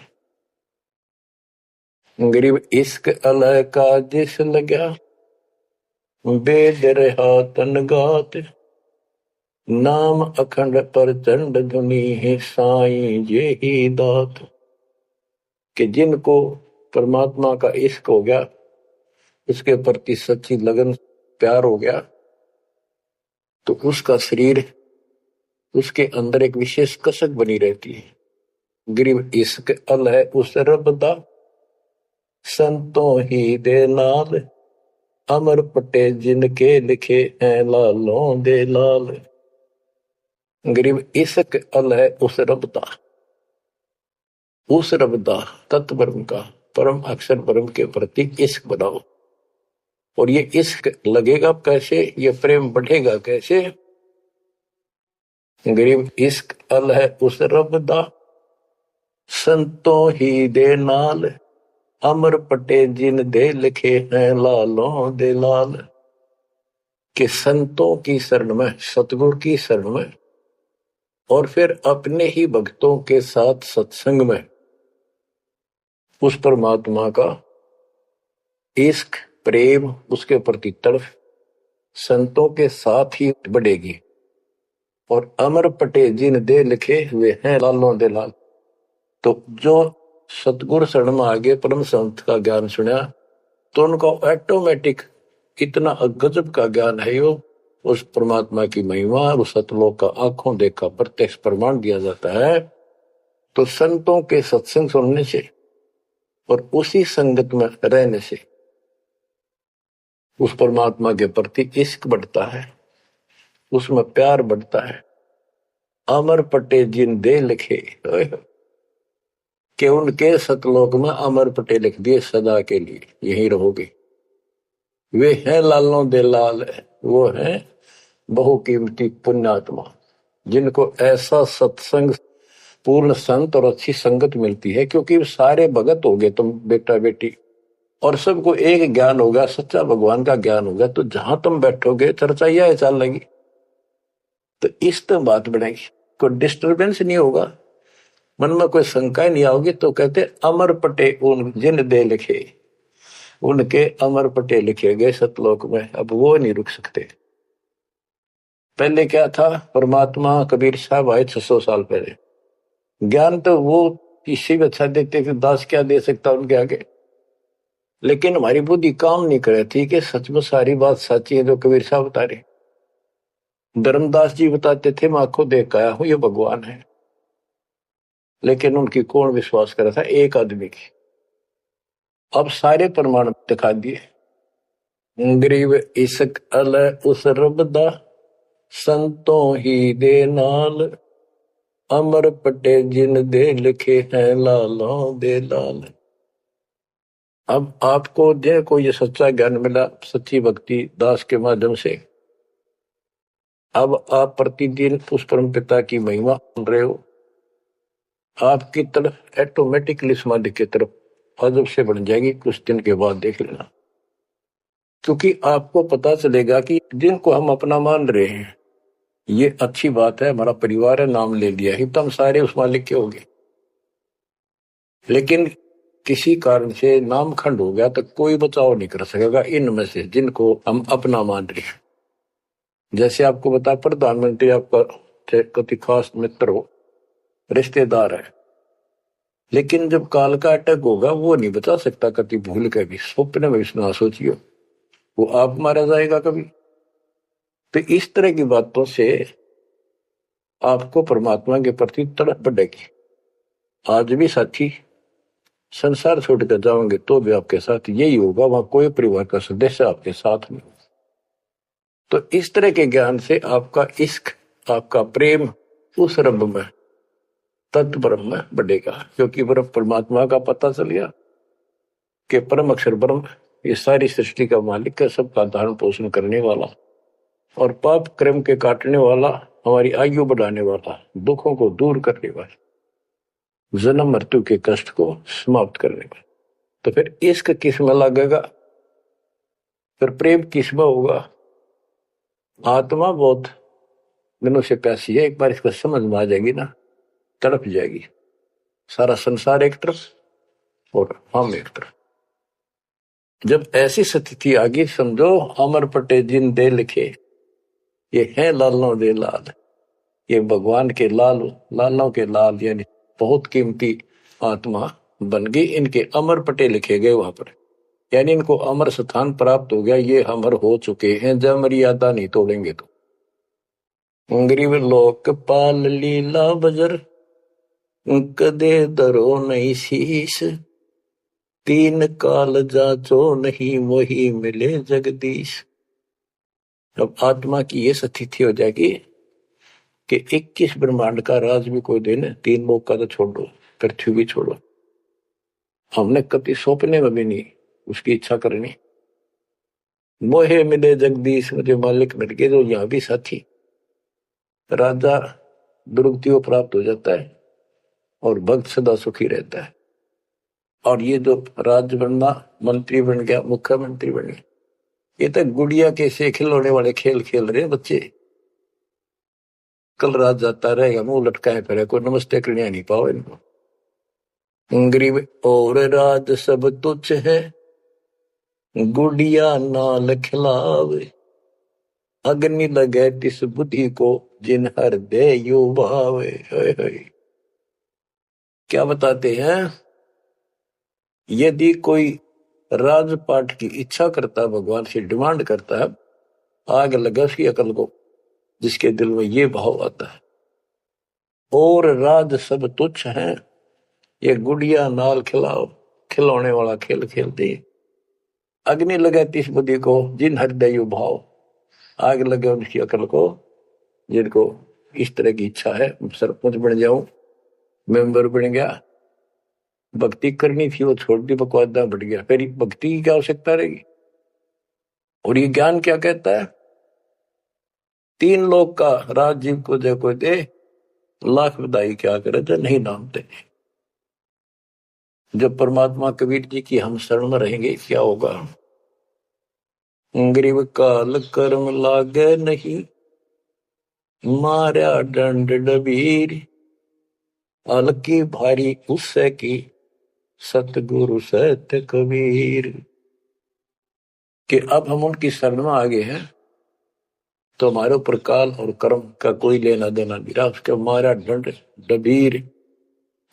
गरीब इश्क अलह का जिस लगा, वेद रहा तन गात, नाम अखंड पर चंड धुनी है साईं ये ही दात। कि जिनको परमात्मा का इश्क हो गया, उसके प्रति सच्ची लगन प्यार हो गया, तो उसका शरीर, उसके अंदर एक विशेष कसक बनी रहती है। गरीब इश्क अल है उस रब दा, संतों ही दे नाल, अमर पटे जिनके लिखे हैं लालों दे लाल। गरीब इश्क अल है उस रब दा, उस रब दा तत्व ब्रह्म का, परम अक्षर ब्रह्म के प्रति इश्क बनाओ। और ये इश्क लगेगा कैसे, ये प्रेम बढ़ेगा कैसे। गरीब इश्क अल है उस रब दा, संतों ही दे नाल, अमर पटे जिन दे लिखे हैं लालों दे लाल। कि संतों की शरण में, सतगुरु की शरण में, और फिर अपने ही भक्तों के साथ सत्संग में उस परमात्मा का इश्क, प्रेम, उसके प्रति तड़फ संतों के साथ ही बढ़ेगी। और अमर पटे जिन दे लिखे हुए हैं लालों दे लाल। तो जो सतगुरु शरण में आगे परम संत का ज्ञान सुना, तो उनको ऑटोमेटिक इतना गजब का ज्ञान है, वो उस परमात्मा की महिमा, उस सतलोक का आंखों देखा प्रत्यक्ष प्रमाण दिया जाता है। तो संतों के सत्संग सुनने से और उसी संगत में रहने से उस परमात्मा के प्रति इश्क बढ़ता है, उसमें प्यार बढ़ता है। अमर पटे जिन दे लिखे, कि उनके सतलोक में अमर पटे लिख दिए सदा के लिए, यहीं रहोगे। वे हैं लालों दे लाल, वो हैं बहुकीमती पुण्यात्मा, जिनको ऐसा सत्संग, पूर्ण संत और अच्छी संगत मिलती है। क्योंकि सारे भगत हो गए तुम बेटा बेटी, और सबको एक ज्ञान होगा, सच्चा भगवान का ज्ञान होगा, तो जहां तुम बैठोगे चर्चा यह चल लगी, तो इस तो बात बढ़ेगी, कोई डिस्टर्बेंस नहीं होगा, मन में कोई शंका नहीं आओगी। तो कहते अमर पटे उन जिन दे लिखे, उनके अमर पटे लिखे गए सतलोक में, अब वो नहीं रुक सकते। पहले क्या था, परमात्मा कबीर साहब आए 600 साल पहले, ज्ञान तो वो किसी भी अच्छा देते थे, दास क्या दे सकता उनके आगे। लेकिन हमारी बुद्धि काम नहीं करे थी कि सच में सारी बात सच्ची है जो कबीर साहब बता रहे। धर्मदास जी बताते थे मैं आंखों देख आया हूं ये भगवान है, लेकिन उनकी कौन विश्वास करा था, एक आदमी की। अब सारे प्रमाण दिखा दिए। गरीब इश्क अल उस रब दा, संतों ही दे नाल, अमर पटे जिन दे लिखे हैं लालों दे लाल। अब आपको देखो ये सच्चा ज्ञान मिला सच्ची भक्ति दास के माध्यम से। अब आप प्रतिदिन उस परम पिता की महिमा सुन रहे हो, आपकी तरफ ऑटोमेटिकली समाधि की तरफ अजब से बढ़ जाएगी। कुछ दिन के बाद देख लेना, क्योंकि आपको पता चलेगा कि जिनको हम अपना मान रहे हैं ये अच्छी बात है, हमारा परिवार है, नाम ले लिया ही तो हम सारे उस मालिक के हो गए। लेकिन किसी कारण से नाम खंड हो गया तो कोई बचाव नहीं कर सकेगा इनमें से जिनको हम अपना मान रहे हैं। जैसे आपको बता, प्रधानमंत्री आपका कति खास मित्र हो, रिश्तेदार है, लेकिन जब काल का अटैक होगा वो नहीं बचा सकता कति भूल के भी, स्वप्न में भी ना सोचियो, वो आप मारा जाएगा कभी। तो इस तरह की बातों से आपको परमात्मा के प्रति तड़प बढ़ेगी। आज भी साथी संसार छोड़कर जाओगे तो भी आपके साथ यही होगा, वहां कोई परिवार का सदस्य आपके साथ नहीं। तो इस तरह के ज्ञान से आपका इश्क, आपका प्रेम उस रब में, तत्व ब्रह्म में बढ़ेगा, क्योंकि ब्रह्म परमात्मा का पता चल गया कि परम अक्षर ब्रह्म ये सारी सृष्टि का मालिक है, सबका धारण पोषण करने वाला और पाप कर्म के काटने वाला, हमारी आयु बढ़ाने वाला, दुखों को दूर करने वाला, जन्म मृत्यु के कष्ट को समाप्त करने वाला। तो फिर इश्क किसमें लगेगा, फिर प्रेम किसमें होगा। आत्मा बहुत दिनों से प्यासी है, एक बार इसको समझ में आ जाएगी ना, तड़प जाएगी। सारा संसार एक तरफ और हम एक तरफ। जब ऐसी स्थिति आ गई, समझो अमर पटे जिन दे लिखे, ये है लालों दे लाल, ये भगवान के लाल, लालों के लाल, यानी बहुत कीमती आत्मा बन गई। इनके अमर पटे लिखे गए वहां पर, यानी इनको अमर स्थान प्राप्त हो गया। ये अमर हो चुके हैं, जब मर्यादा नहीं तोड़ेंगे तो। गरीब लोक पाल लीला बजर, कदे दरो नहीं शीश, तीन काल जाचो नहीं वही मिले जगदीश। अब आत्मा की ये स्थिति हो जाएगी कि 21 ब्रह्मांड का राज भी कोई देने, 3 लोक का तो छोड़ो, पृथ्वी भी छोड़ो, हमने कभी सौंपने में भी नहीं उसकी इच्छा करनी। मोहे मिले जगदीश, मुझे मालिक मिल गए, जो यहाँ भी साथी। राजा दुर्गति को प्राप्त हो जाता है और भक्त सदा सुखी रहता है। और ये जो राज बनना, मंत्री बन गया, मुख्यमंत्री बन गया, ये तो गुड़िया के से खिलौने वाले खेल खेल रहे बच्चे। कल रात जाता रहेगा, मुंह लटकाए फिरे, कोई नमस्ते करने नहीं पाओ इनको। गरीब और राज सब तुच्छ है, गुड़िया नाल खिलावे, अग्नि लगे तिस बुद्धि को, जिन हृदय यो भावे। क्या बताते हैं, यदि कोई राजपाट की इच्छा करता है, भगवान से डिमांड करता है, आग लगा उसकी अकल को, जिसके दिल में ये भाव आता है। और राज सब तुच्छ हैं, ये गुड़िया नाल खिलाओ, खिलौने वाला खेल खेलते। अग्नि लगे तिस बुद्धि को, जिन हृदय यो भाव, आग लगे उनकी अकल को, जिनको इस तरह की इच्छा है, सरपंच बन जाऊं, मेंबर बन गया, भक्ति करनी थी वो छोड़ दी, बकवादा बढ़ गया, फिर भक्ति की क्या आवश्यकता रहेगी। और ये ज्ञान क्या कहता है, 3 लोक का राजीव को जो कोई दे, लाख बधाई क्या करे जो नहीं नामते। जब परमात्मा कबीर जी की हम शरण में रहेंगे, क्या होगा। गरीब काल कर्म लागे नहीं, मारा दंड डबीर, अलकी भारी उससे की, सतगुरु सत्य कबीर। कि अब हम उनकी शरण में आ गए हैं, तो हमारे ऊपर काल और कर्म का कोई लेना देना नहीं रहा। उसके मारा दंड डबीर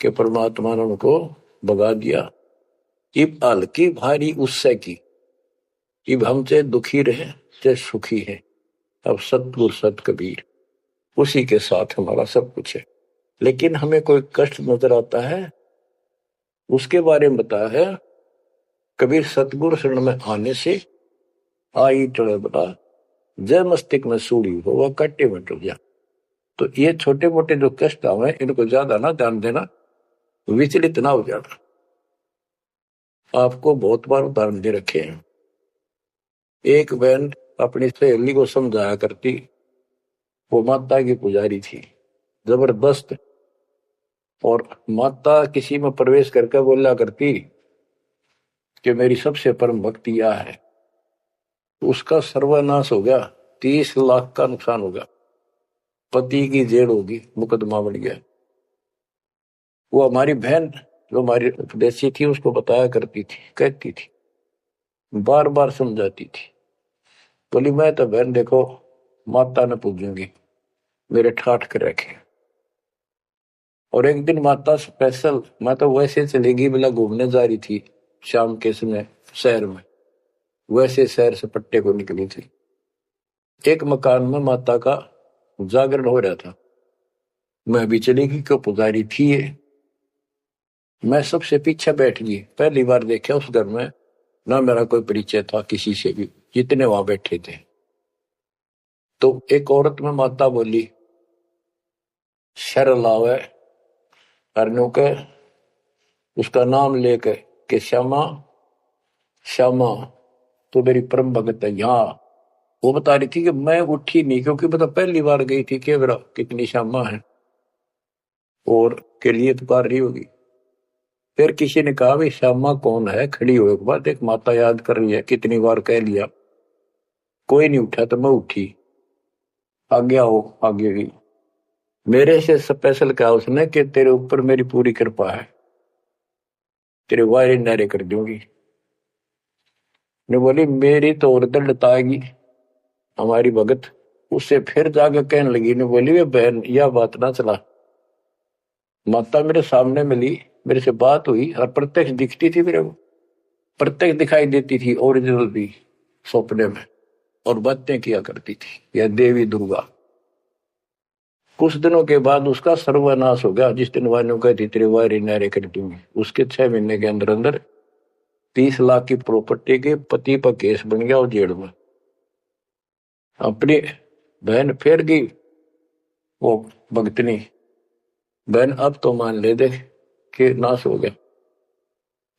के परमात्मा ने उनको भगा दिया। इब अलकी भारी उससे की, इब हमसे दुखी रहे चाहे सुखी है, अब सतगुरु सत कबीर, उसी के साथ हमारा सब कुछ है। लेकिन हमें कोई कष्ट नजर आता है, उसके बारे में बताया है कबीर, सतगुरु शरण में आने से आई चढ़े बता, जय मस्तिष्क में सूढ़ी हो वह कट्टे में डूब जा। तो ये छोटे मोटे जो कष्ट आवे, इनको ज्यादा ना ध्यान देना, विचलित ना हो जाना। आपको बहुत बार उदाहरण दे रखे हैं। एक बहन अपनी सहेली को समझाया करती, वो माता की पुजारी थी जबरदस्त, और माता किसी में प्रवेश करके बोला करती कि मेरी सबसे परम भक्ति यह है। उसका सर्वनाश हो गया, 30 लाख का नुकसान होगा, पति की जेल होगी, मुकदमा बढ़ गया। वो हमारी बहन जो हमारी उपदेशी थी, उसको बताया करती थी, कहती थी, बार बार समझाती थी, बोली मैं तो बहन देखो माता न पूजूंगी, मेरे ठाठ कर रखे। और एक दिन माता स्पेशल, मैं तो वैसे चलेगी बिना घूमने जा रही थी शाम के समय शहर में, वैसे शहर से पट्टे को निकली थी। एक मकान में माता का जागरण हो रहा था, मैं भी चलेगी क्यों, पुजारी थी ये। मैं सबसे पीछे बैठ गई, पहली बार देखा उस घर में, ना मेरा कोई परिचय था किसी से भी, जितने वहां बैठे थे। तो एक औरत में माता बोली शर लावे हरनों के उसका नाम लेके कि श्यामा श्यामा तो मेरी परम भगत है यहाँ। वो बता रही थी कि मैं उठी नहीं क्योंकि बता पहली बार गई थी कि मेरा कितनी श्यामा है और के लिए पुकार रही होगी। फिर किसी ने कहा भाई श्यामा कौन है, खड़ी हुए के बाद एक माता याद कर रही है, कितनी बार कह लिया, कोई नहीं उठा तो मैं उठी, आगे आओ आगे गई। मेरे से स्पेशल कहा उसने कि तेरे ऊपर मेरी पूरी कृपा है, तेरे वायरे नारे कर दूंगी। ने बोली मेरी तो और दंडताएगी हमारी भगत। उससे फिर जाकर कहने लगी, ने बोली वे बहन यह बात ना चला, माता मेरे सामने मिली, मेरे से बात हुई और प्रत्यक्ष दिखती थी, मेरे को प्रत्यक्ष दिखाई देती थी ओरिजिनल भी सपने में, और बातें किया करती थी यह देवी दुर्गा। कुछ दिनों के बाद उसका सर्वनाश हो गया। जिस दिन वायु कहती तेरे वायरे नारे कर दूंगी, उसके 6 महीने के अंदर अंदर 30 लाख की प्रॉपर्टी के पति पर केस बन गया और जेल में। अपनी बहन फेर गई वो भगतनी, बहन अब तो मान ले दे कि नाश हो गया।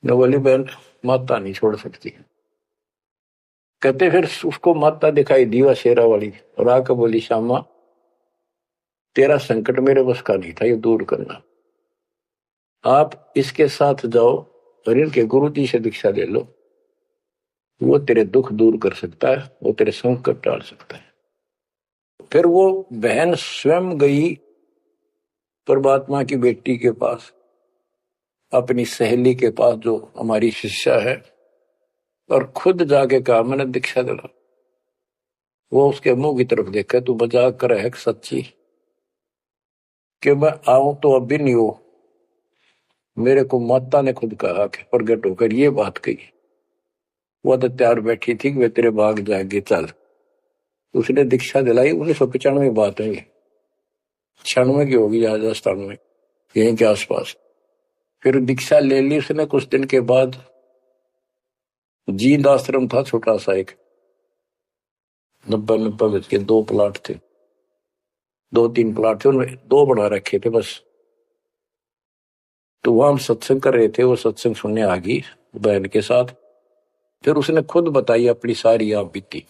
न बोली बहन माता नहीं छोड़ सकती। कहते फिर उसको माता दिखाई दी वह शेरा वाली और आकर बोली श्यामा तेरा संकट मेरे बस का नहीं था ये दूर करना, आप इसके साथ जाओ और इनके गुरु जी से दीक्षा ले लो, वो तेरे दुख दूर कर सकता है, वो तेरे संकट टाल सकता है। फिर वो बहन स्वयं गई परमात्मा की बेटी के पास, अपनी सहेली के पास जो हमारी शिष्या है, और खुद जाके कहा मैंने दीक्षा दिला। वो उसके मुंह की तरफ देखा, तू मजाक कर है सच्ची कि मैं आऊं तो अब भी नहीं हो, मेरे को माता ने खुद कहा कि प्रगट होकर ये बात कही। वो तो तैयार बैठी थी कि वे तेरे भाग जाएंगे चल। उसने दीक्षा दिलाई 1995 बात है, 96 की होगी या 97 यहीं के आसपास। फिर दीक्षा ले ली उसने। कुछ दिन के बाद जींद आश्रम था छोटा सा एक, 90 गज के 2 प्लाट थे, 2-3 प्लाट थे, उनमें 2 बना रखे थे बस। तो वहां हम सत्संग कर रहे थे, वो सत्संग सुनने आ गई बहन के साथ। फिर उसने खुद बताई अपनी सारी आप बीती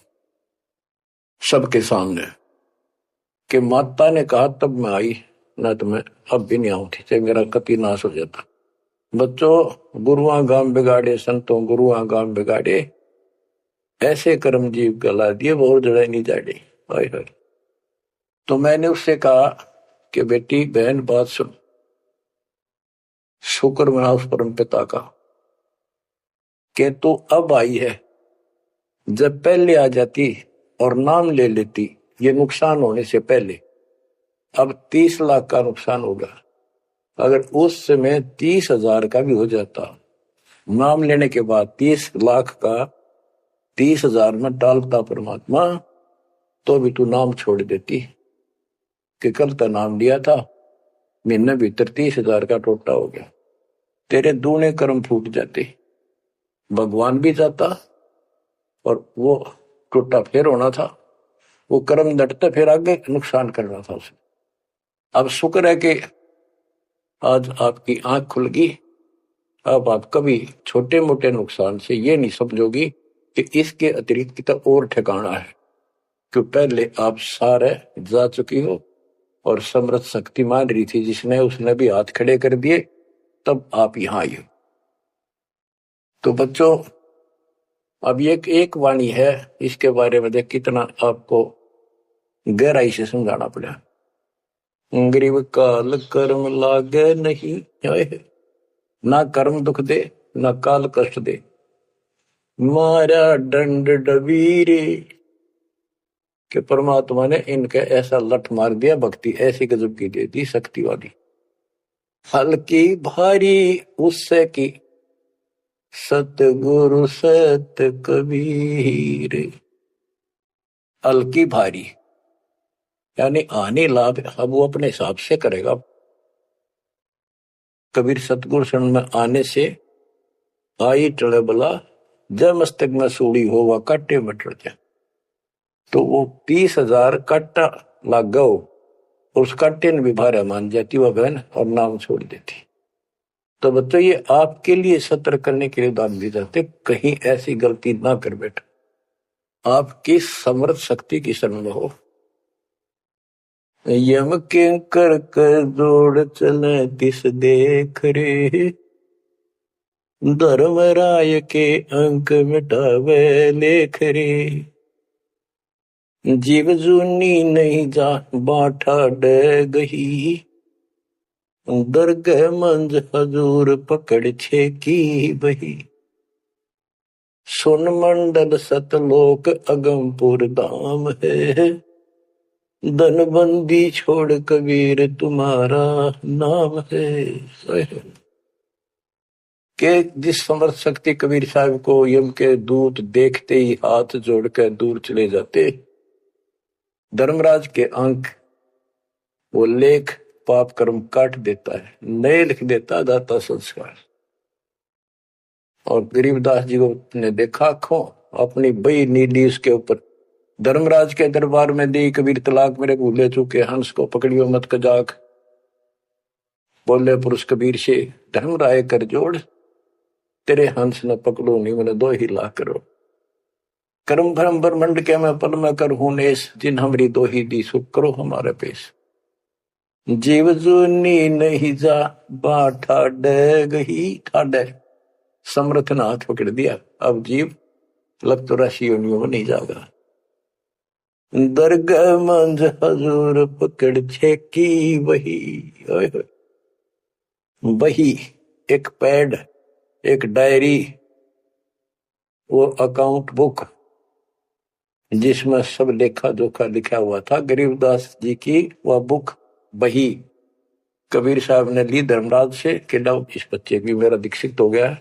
सबके सामने कि माता ने कहा तब मैं आई, ना तो मैं अब भी नहीं आऊं थी, चाहे मेरा कति नाश हो जाता। बच्चों गुरुआ गांव बिगाड़े संतों गुरुआ गांव बिगाड़े, ऐसे कर्म जीव गला दिए वो जड़ा नहीं जाड़े। हाय हाय। तो मैंने उससे कहा कि बेटी बहन बात सुन, शुक्र मना उस परम पिता का कि तू अब आई है, जब पहले आ जाती और नाम ले लेती ये नुकसान होने से पहले, अब 30 लाख का नुकसान होगा। अगर उस समय 30,000 का भी हो जाता, नाम लेने के बाद 30 लाख का 30,000 में डालता परमात्मा, तो भी तू नाम छोड़ देती कि कल का नाम लिया था, महीने भीतर 30,000 का टोटा हो गया, तेरे दूने कर्म फूट जाते, भगवान भी जाता और वो टूटा फिर होना था, वो कर्म डटता फिर आगे नुकसान करना था उसे। अब शुक्र है कि आज आपकी आंख खुल गई। अब आप कभी छोटे मोटे नुकसान से ये नहीं समझोगी कि इसके अतिरिक्त तो और ठिकाना है, कि पहले आप सारे जा चुकी हो और समृद्ध शक्ति मान रही थी जिसने, उसने भी हाथ खड़े कर दिए, तब आप यहां आई हो। तो बच्चों अब ये एक वाणी है, इसके बारे में देख कितना आपको गहराई से समझाना पड़ा। गरीब काल कर्म लागे नहीं, ना कर्म दुख दे ना काल कष्ट दे, मारा दंड डबीरे। कि परमात्मा ने इनके ऐसा लठ मार दिया, भक्ति ऐसी गजब की दे दी शक्ति वाली, हल्की भारी उससे की सतगुरु सत कबीर। हल्की भारी यानी आने लाभ अब वो अपने हिसाब से करेगा। कबीर सतगुरु शरण में आने से आई टले बला, जब मस्तक में सूड़ी हो वह काटे बट जाए। तो वो 30,000 काटा लाग गो उसका टिन भी भारा मान जाती वह बहन और नाम छोड़ देती। तो बच्चों ये आपके लिए सत्र करने के लिए दान दी जाते, कहीं ऐसी गलती ना कर बैठो, आपकी समर्थ शक्ति की शरण में हो। यम के कर कर जोड़ चले तिस देख रे, धर्मराय के अंक मिटावे लेख रे, जीव जूनी नहीं जा बाठा डे गही, दरगह मंज हजूर पकड़ छे की बही, सुन मंडल सतलोक अगमपुर धाम है, धनबंदी छोड़ कबीर तुम्हारा नाम है। के जिस समर्थ शक्ति कबीर साहब को यम के दूत देखते ही हाथ जोड़कर दूर चले जाते, धर्मराज के अंक वो लेख पाप कर्म काट देता है, नए लिख देता दाता संस्कार। और गरीबदास जी को ने देखा खो अपनी बई नीली उसके ऊपर, धर्मराज के दरबार में दी कबीर तलाक मेरे भूले चुके, हंस को पकड़ियो मत कजाक, बोले पुरुष कबीर से धर्मराय कर जोड़, तेरे हंस न पकड़ो नहीं मैंने 2 ही लाख करो, कर्म भरम ब्रह्मंड के मैं पल में कर हूं नेस, जिन हमारी 2 ही दी सुख करो हमारे पेश, जीव जूनी नहीं जा बाठा डे गही, ठाडे समर्थ ने हाथ पकड़ दिया, अब जीव लग तो राशि योनियों में नहीं जाएगा, दरगाह मंज हजूर पकड़ छे की वही। वही एक पैड, एक डायरी, वो अकाउंट बुक जिसमें सब लेखा जोखा लिखा हुआ था, गरीबदास जी की वह बुक वही कबीर साहब ने ली धर्मराज से कि लो इस बच्चे की मेरा दीक्षित हो गया,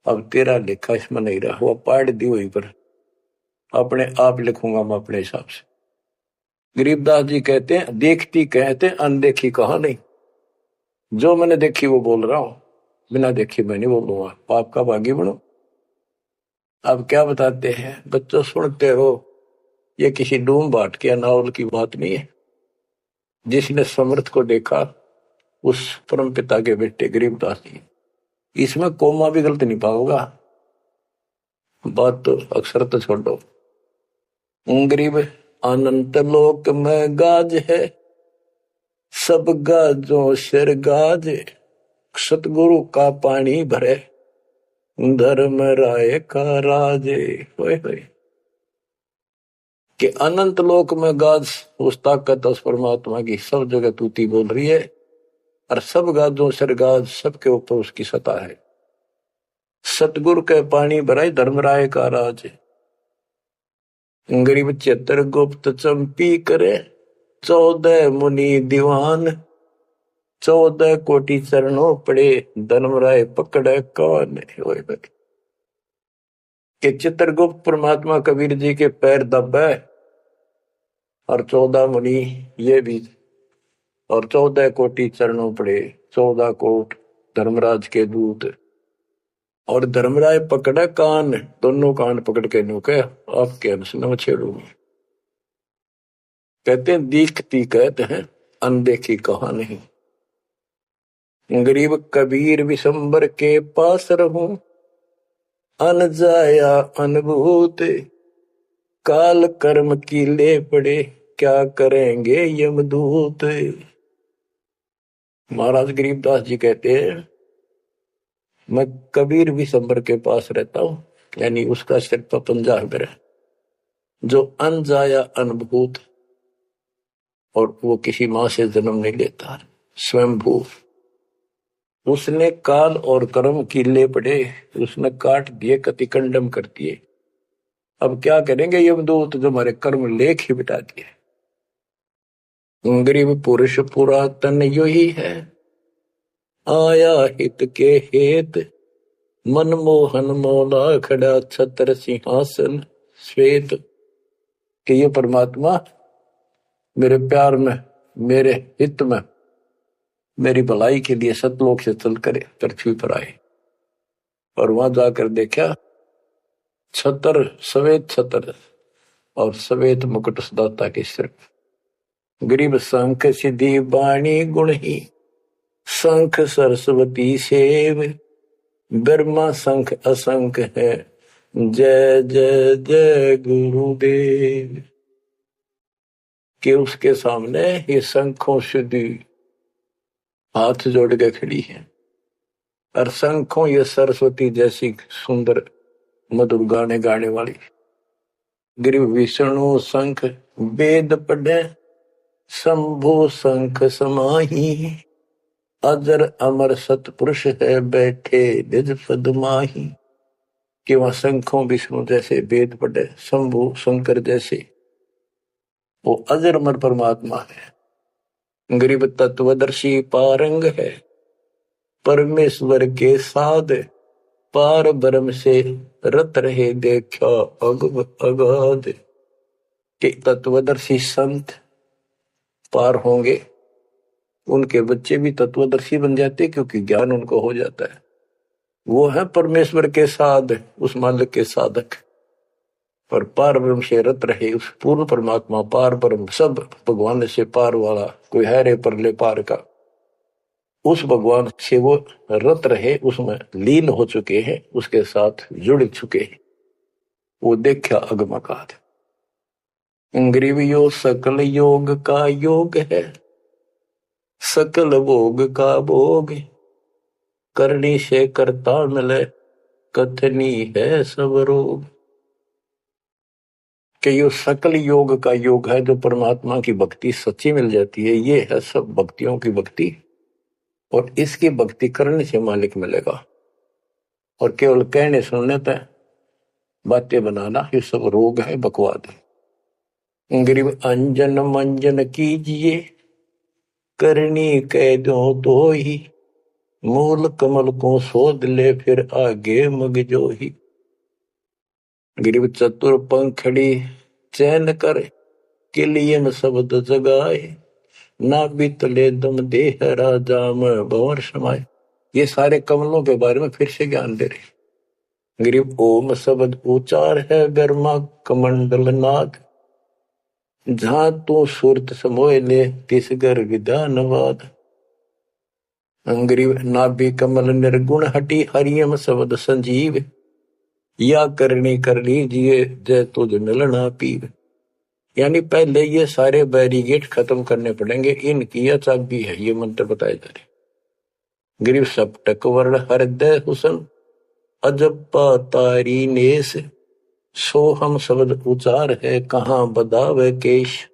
अब तेरा लेखा इसमें नहीं रहा, वो पाड़ दी वहीं पर, अपने आप लिखूंगा मैं अपने हिसाब से। गरीबदास जी कहते हैं देखती कहते अनदेखी कहा नहीं, जो मैंने देखी वो बोल रहा हूं, बिना देखी मैं नहीं बोलूंगा, पाप का भागी बनो। अब क्या बताते हैं बच्चों, सुनते हो, ये किसी डूम बाट के नावल की बात नहीं है, जिसने समर्थ को देखा उस परम पिता के बेटे गरीबदास जी, इसमें कोमा भी गलत नहीं पाओगा, बात तो अक्सर तो छोड़ो। गरीब अनंत लोक में गाज है, सब गाजों सिर गाज, सतगुरु का पानी भरे, धर्म राय का राजे। कि अनंत लोक में गाज उस ताकत उस परमात्मा की सब जगह तूती बोल रही है, और सब गाजों सिर गाज सबके ऊपर उसकी सत्ता है, सतगुरु के पानी भराई धर्मराय का राज, गरीब चित्र गुप्त चंपी करे, 14 मुनि दीवान, 14 कोटि चरणों पड़े, धर्मराय पकड़े कौन। कि चित्रगुप्त परमात्मा कबीर जी के पैर दबे, और 14 मुनि ये भी, और 14 कोटि चरणों पड़े, 14 कोट धर्मराज के दूत, और धर्मराय पकड़े कान, दोनों कान पकड़ के नुके आपके अंश न छेड़ूंगी। कहते हैं दीखती कहते हैं अनदेखी कहा नहीं, गरीब कबीर विशंबर के पास रहूं, अन जाया अनुभूत, काल कर्म की ले पड़े, क्या करेंगे यमदूत। महाराज गरीबदास जी कहते हैं मैं कबीर विशंबर के पास रहता हूं, यानी उसका सिर पर पंजा है, जो अनजाया अनुभूत, और वो किसी मां से जन्म नहीं लेता, स्वयंभू, उसने काल और कर्म की ले पड़े, उसने काट दिए, कतिकंडम कर दिए, अब क्या करेंगे यमदूत, जो हमारे कर्म लेख ही बिटा दिए। गरीब पुरुष पुरातन यो ही है, आया हित के हेत, मनमोहन मौला खड़ा छत्र सिंहासन श्वेत। कि ये परमात्मा मेरे प्यार में, मेरे हित में, मेरी भलाई के लिए सतलोक से चल कर पृथ्वी पर आए, और वहां जाकर देखा छतर, सवेत छतर और सवेत मुकुट दाता के सिर, गरीब शंख सिद्धि बाणी गुण ही, शंख सरस्वती सेव, ब्रह्मा शंख असंख है, जय जय जय गुरुदेव। कि उसके सामने ये शंखों सिद्धि हाथ जोड़ के खड़ी है, और शंखों ये सरस्वती जैसी सुंदर मधुर गाने गाने वाली। गिरि विष्णु शंख वेद पढ़े, शंभु शंख समाही, अजर अमर सतपुरुष है बैठे निज पद माही। कि वहां शंखों विष्णु जैसे वेद पढ़े, शंभु शंकर जैसे वो अजर अमर परमात्मा है। गरीब तत्वदर्शी पारंग है, परमेश्वर के साध, पार ब्रह्म से रत रहे देखा अगाध। के तत्वदर्शी संत पार होंगे, उनके बच्चे भी तत्वदर्शी बन जाते क्योंकि ज्ञान उनको हो जाता है। वो है परमेश्वर के साध, उस मालिक के साधक। पर पार ब्रह्म से रत रहे, उस पूर्ण परमात्मा पार ब्रह्म सब भगवान से पार वाला, कोई है रे परले पार का, उस भगवान से वो रत रहे, उसमें लीन हो चुके हैं, उसके साथ जुड़ चुके हैं। वो देखा अगमकाद। गरीब योग सकल योग का योग है, सकल भोग का भोग, करनी से करता मिले, कथनी है सब रोग। कि ये सकल योग का योग है, जो परमात्मा की भक्ति सच्ची मिल जाती है, ये है सब भक्तियों की भक्ति। और इसकी भक्ति करने से मालिक मिलेगा, और केवल कहने सुनने पे बातें बनाना ये सब रोग है, बकवाद है। गरीब अंजन मंजन कीजिए, करनी कह दो तो ही, मूल कमल को शोध ले फिर आगे मग जो ही। गरीब चतुर पंखड़ी चैन कर, के लिए में शब्द जगाए, ना बीतले दम देह राजा में भंवर समाये। ये सारे कमलों के बारे में फिर से ज्ञान दे रहे। गरीब ओम शब्द उचार है, गर्मा कमंडल नाद, जहां तू सुरत समोय ले तिस गर विधानवाद। गरीब नाभि कमल निर्गुण हटी, हरियम शब्द संजीव, या करनी कर लीजिए जय तुझ मिलना पीव। यानी पहले ये सारे बैरिगेट खत्म करने पड़ेंगे, इनकी यह चाबी है, ये मंत्र बताए जा रहे। गरीब सपटक वर्ण हृदय हुसन, अजब तारी नेस, सोहम शब्द उचार है, कहाँ बदावे केश।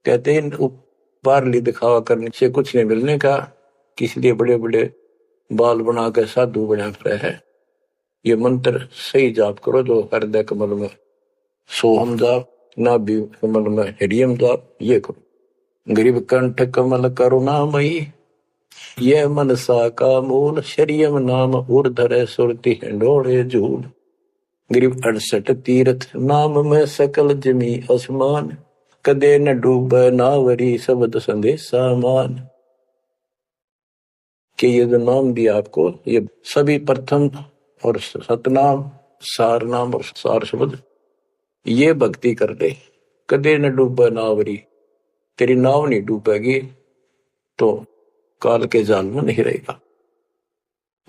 कहते हैं बारली दिखावा करने से कुछ नहीं मिलने का, इसलिए बड़े बड़े बाल बना कर साधु बना रहे है। ये मंत्र सही जाप करो, जो हृदय कमल में सोहम जाप, नाभि कमल में हरियम जाप, ये करो। गरीब कंठ कमल करुणामयी, यह मनसा का मूल, शरियम नाम उर्धर सुरति हिंडोड़े झूल। गरीब 68 तीर्थ नाम में सकल जमी आसमान, कदे न डूब नावरी शब्द संदेशा मान। कि ये जो नाम दिया आपको, ये सभी प्रथम और सतनाम, सार नाम और सार शब्द, ये भक्ति कर दे, कदे न डूबे नावरी, तेरी नाव नहीं डूबेगी तो काल के जाल में नहीं रहेगा।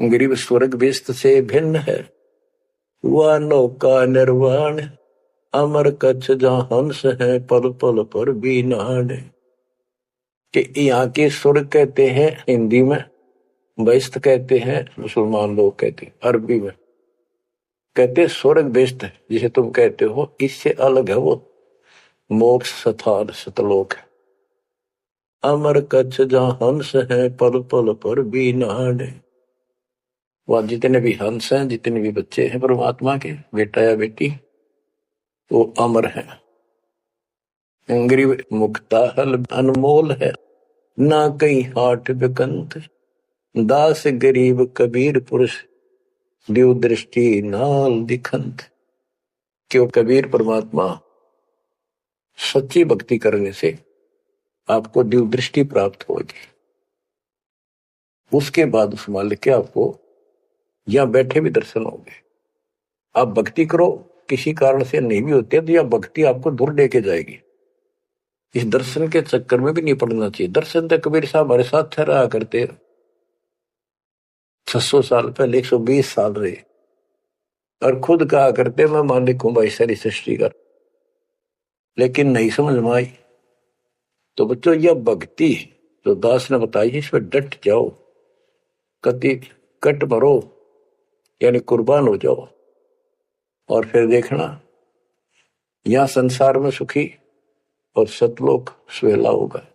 गरीब स्वर्ग बेस्त से भिन्न है, वह नौका निर्वाण, अमर कच्छ जहां हंस है, पल पल पर भी नाण। कि यहाँ के स्वर्ग कहते हैं हिंदी में, बेस्त कहते हैं मुसलमान लोग कहते हैं, अरबी में कहते स्वर्ग बेस्त है, जिसे तुम कहते हो, इससे अलग है वो मोक्ष स्थान सतलोक है। अमर कच्छ जहां हंस है, पल पल पर भी नाण। वह जितने भी हंस हैं, जितने भी बच्चे हैं परमात्मा के, बेटा या बेटी, वो अमर है। गरीब मुक्ता हल अनमोल है, ना कहीं हाट बिकंत, दास गरीब कबीर पुरुष, दिव दृष्टि नाल दिखंत। क्यों कबीर परमात्मा सच्ची भक्ति करने से आपको दिव दृष्टि प्राप्त होगी। उसके बाद उस मालिक के आपको यहां बैठे भी दर्शन होंगे। आप भक्ति करो, किसी कारण से नहीं भी होते तो यह भक्ति आपको दूर लेके जाएगी। इस दर्शन के चक्कर में भी नहीं पड़ना चाहिए। दर्शन तो कबीर साहब हमारे साथ रहा करते, 600 साल पहले 120 साल रहे, और खुद कहा करते मैं मालिक हूं भाई सारी सृष्टि का। लेकिन नहीं समझ में आई। तो बच्चों यह भक्ति जो दास ने बताई, इस पर डट जाओ, कति कट मरो, यानी कुर्बान हो जाओ, और फिर देखना यहां संसार में सुखी और सतलोक सुहेला होगा।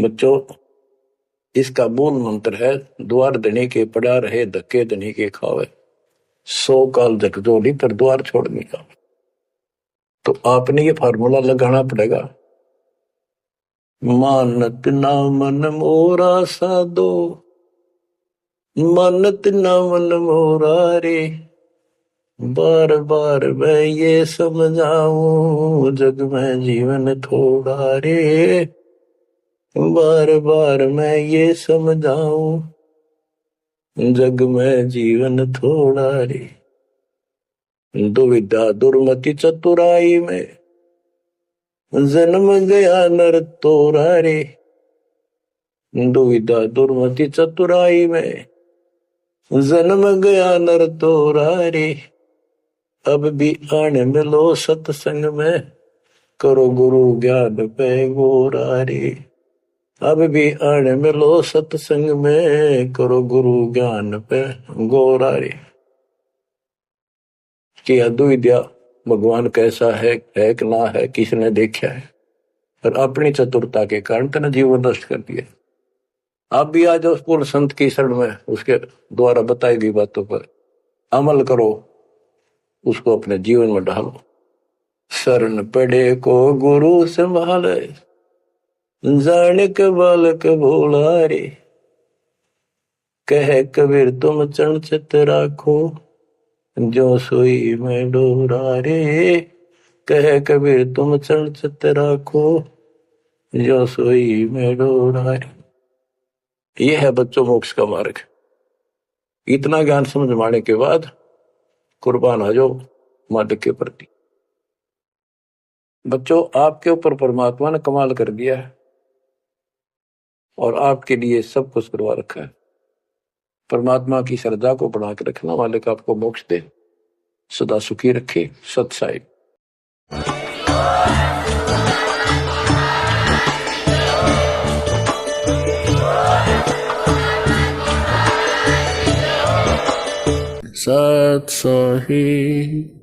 बच्चों इसका मूल मंत्र है, द्वार धनी के पड़ा रहे, धक्के धनी के खावे, 100 काल झकझोली पर द्वार छोड़ने का। तो आपने ये फार्मूला लगाना पड़ेगा। मानत ना मन मोरा साधो, मानत ना मन मोरा रे, बार बार मैं ये समझाऊं, जग में जीवन थोड़ा रे, बार बार मैं ये समझाऊं, जग में जीवन थोड़ा रे। दुविधा दुर्मति चतुराई में, जन्म गया नर तोरा रे, दुविधा दुर्मति चतुराई में, जन्म गया नर तोरा रे। अब भी आने मिलो सत्संग में, करो गुरु ज्ञान पे गोरा रे। अब भी आने मिलो सत्संग में, करो गुरु ज्ञान पे गोरा रे। कि अद्विद्या भगवान कैसा है कि ना है, किसने देखा है, पर अपनी चतुरता के कारण तेने जीवन नष्ट कर दिया। आप भी आज उस पूर्ण संत की शरण में, उसके द्वारा बताई गई बातों पर अमल करो, उसको अपने जीवन में ढालो। शरण पड़े को गुरु संभाले, जाने के बालक भोला रे, कहे कबीर तुम चरण चित राखो, जो सोई में डोरा रे, कहे कबीर तुम चरण चित राखो, जो सोई में डोरा रे। यह है बच्चों मोक्ष का मार्ग। इतना ज्ञान समझ माने के बाद कुर्बान हो जाओ मालिक के प्रति। बच्चों आपके ऊपर परमात्मा ने कमाल कर दिया है और आपके लिए सब कुछ करवा रखा है। परमात्मा की श्रद्धा को बढ़ा के रखना, मालिक आपको मोक्ष दे, सदा सुखी रखे। सत साहिब। सत साहिब।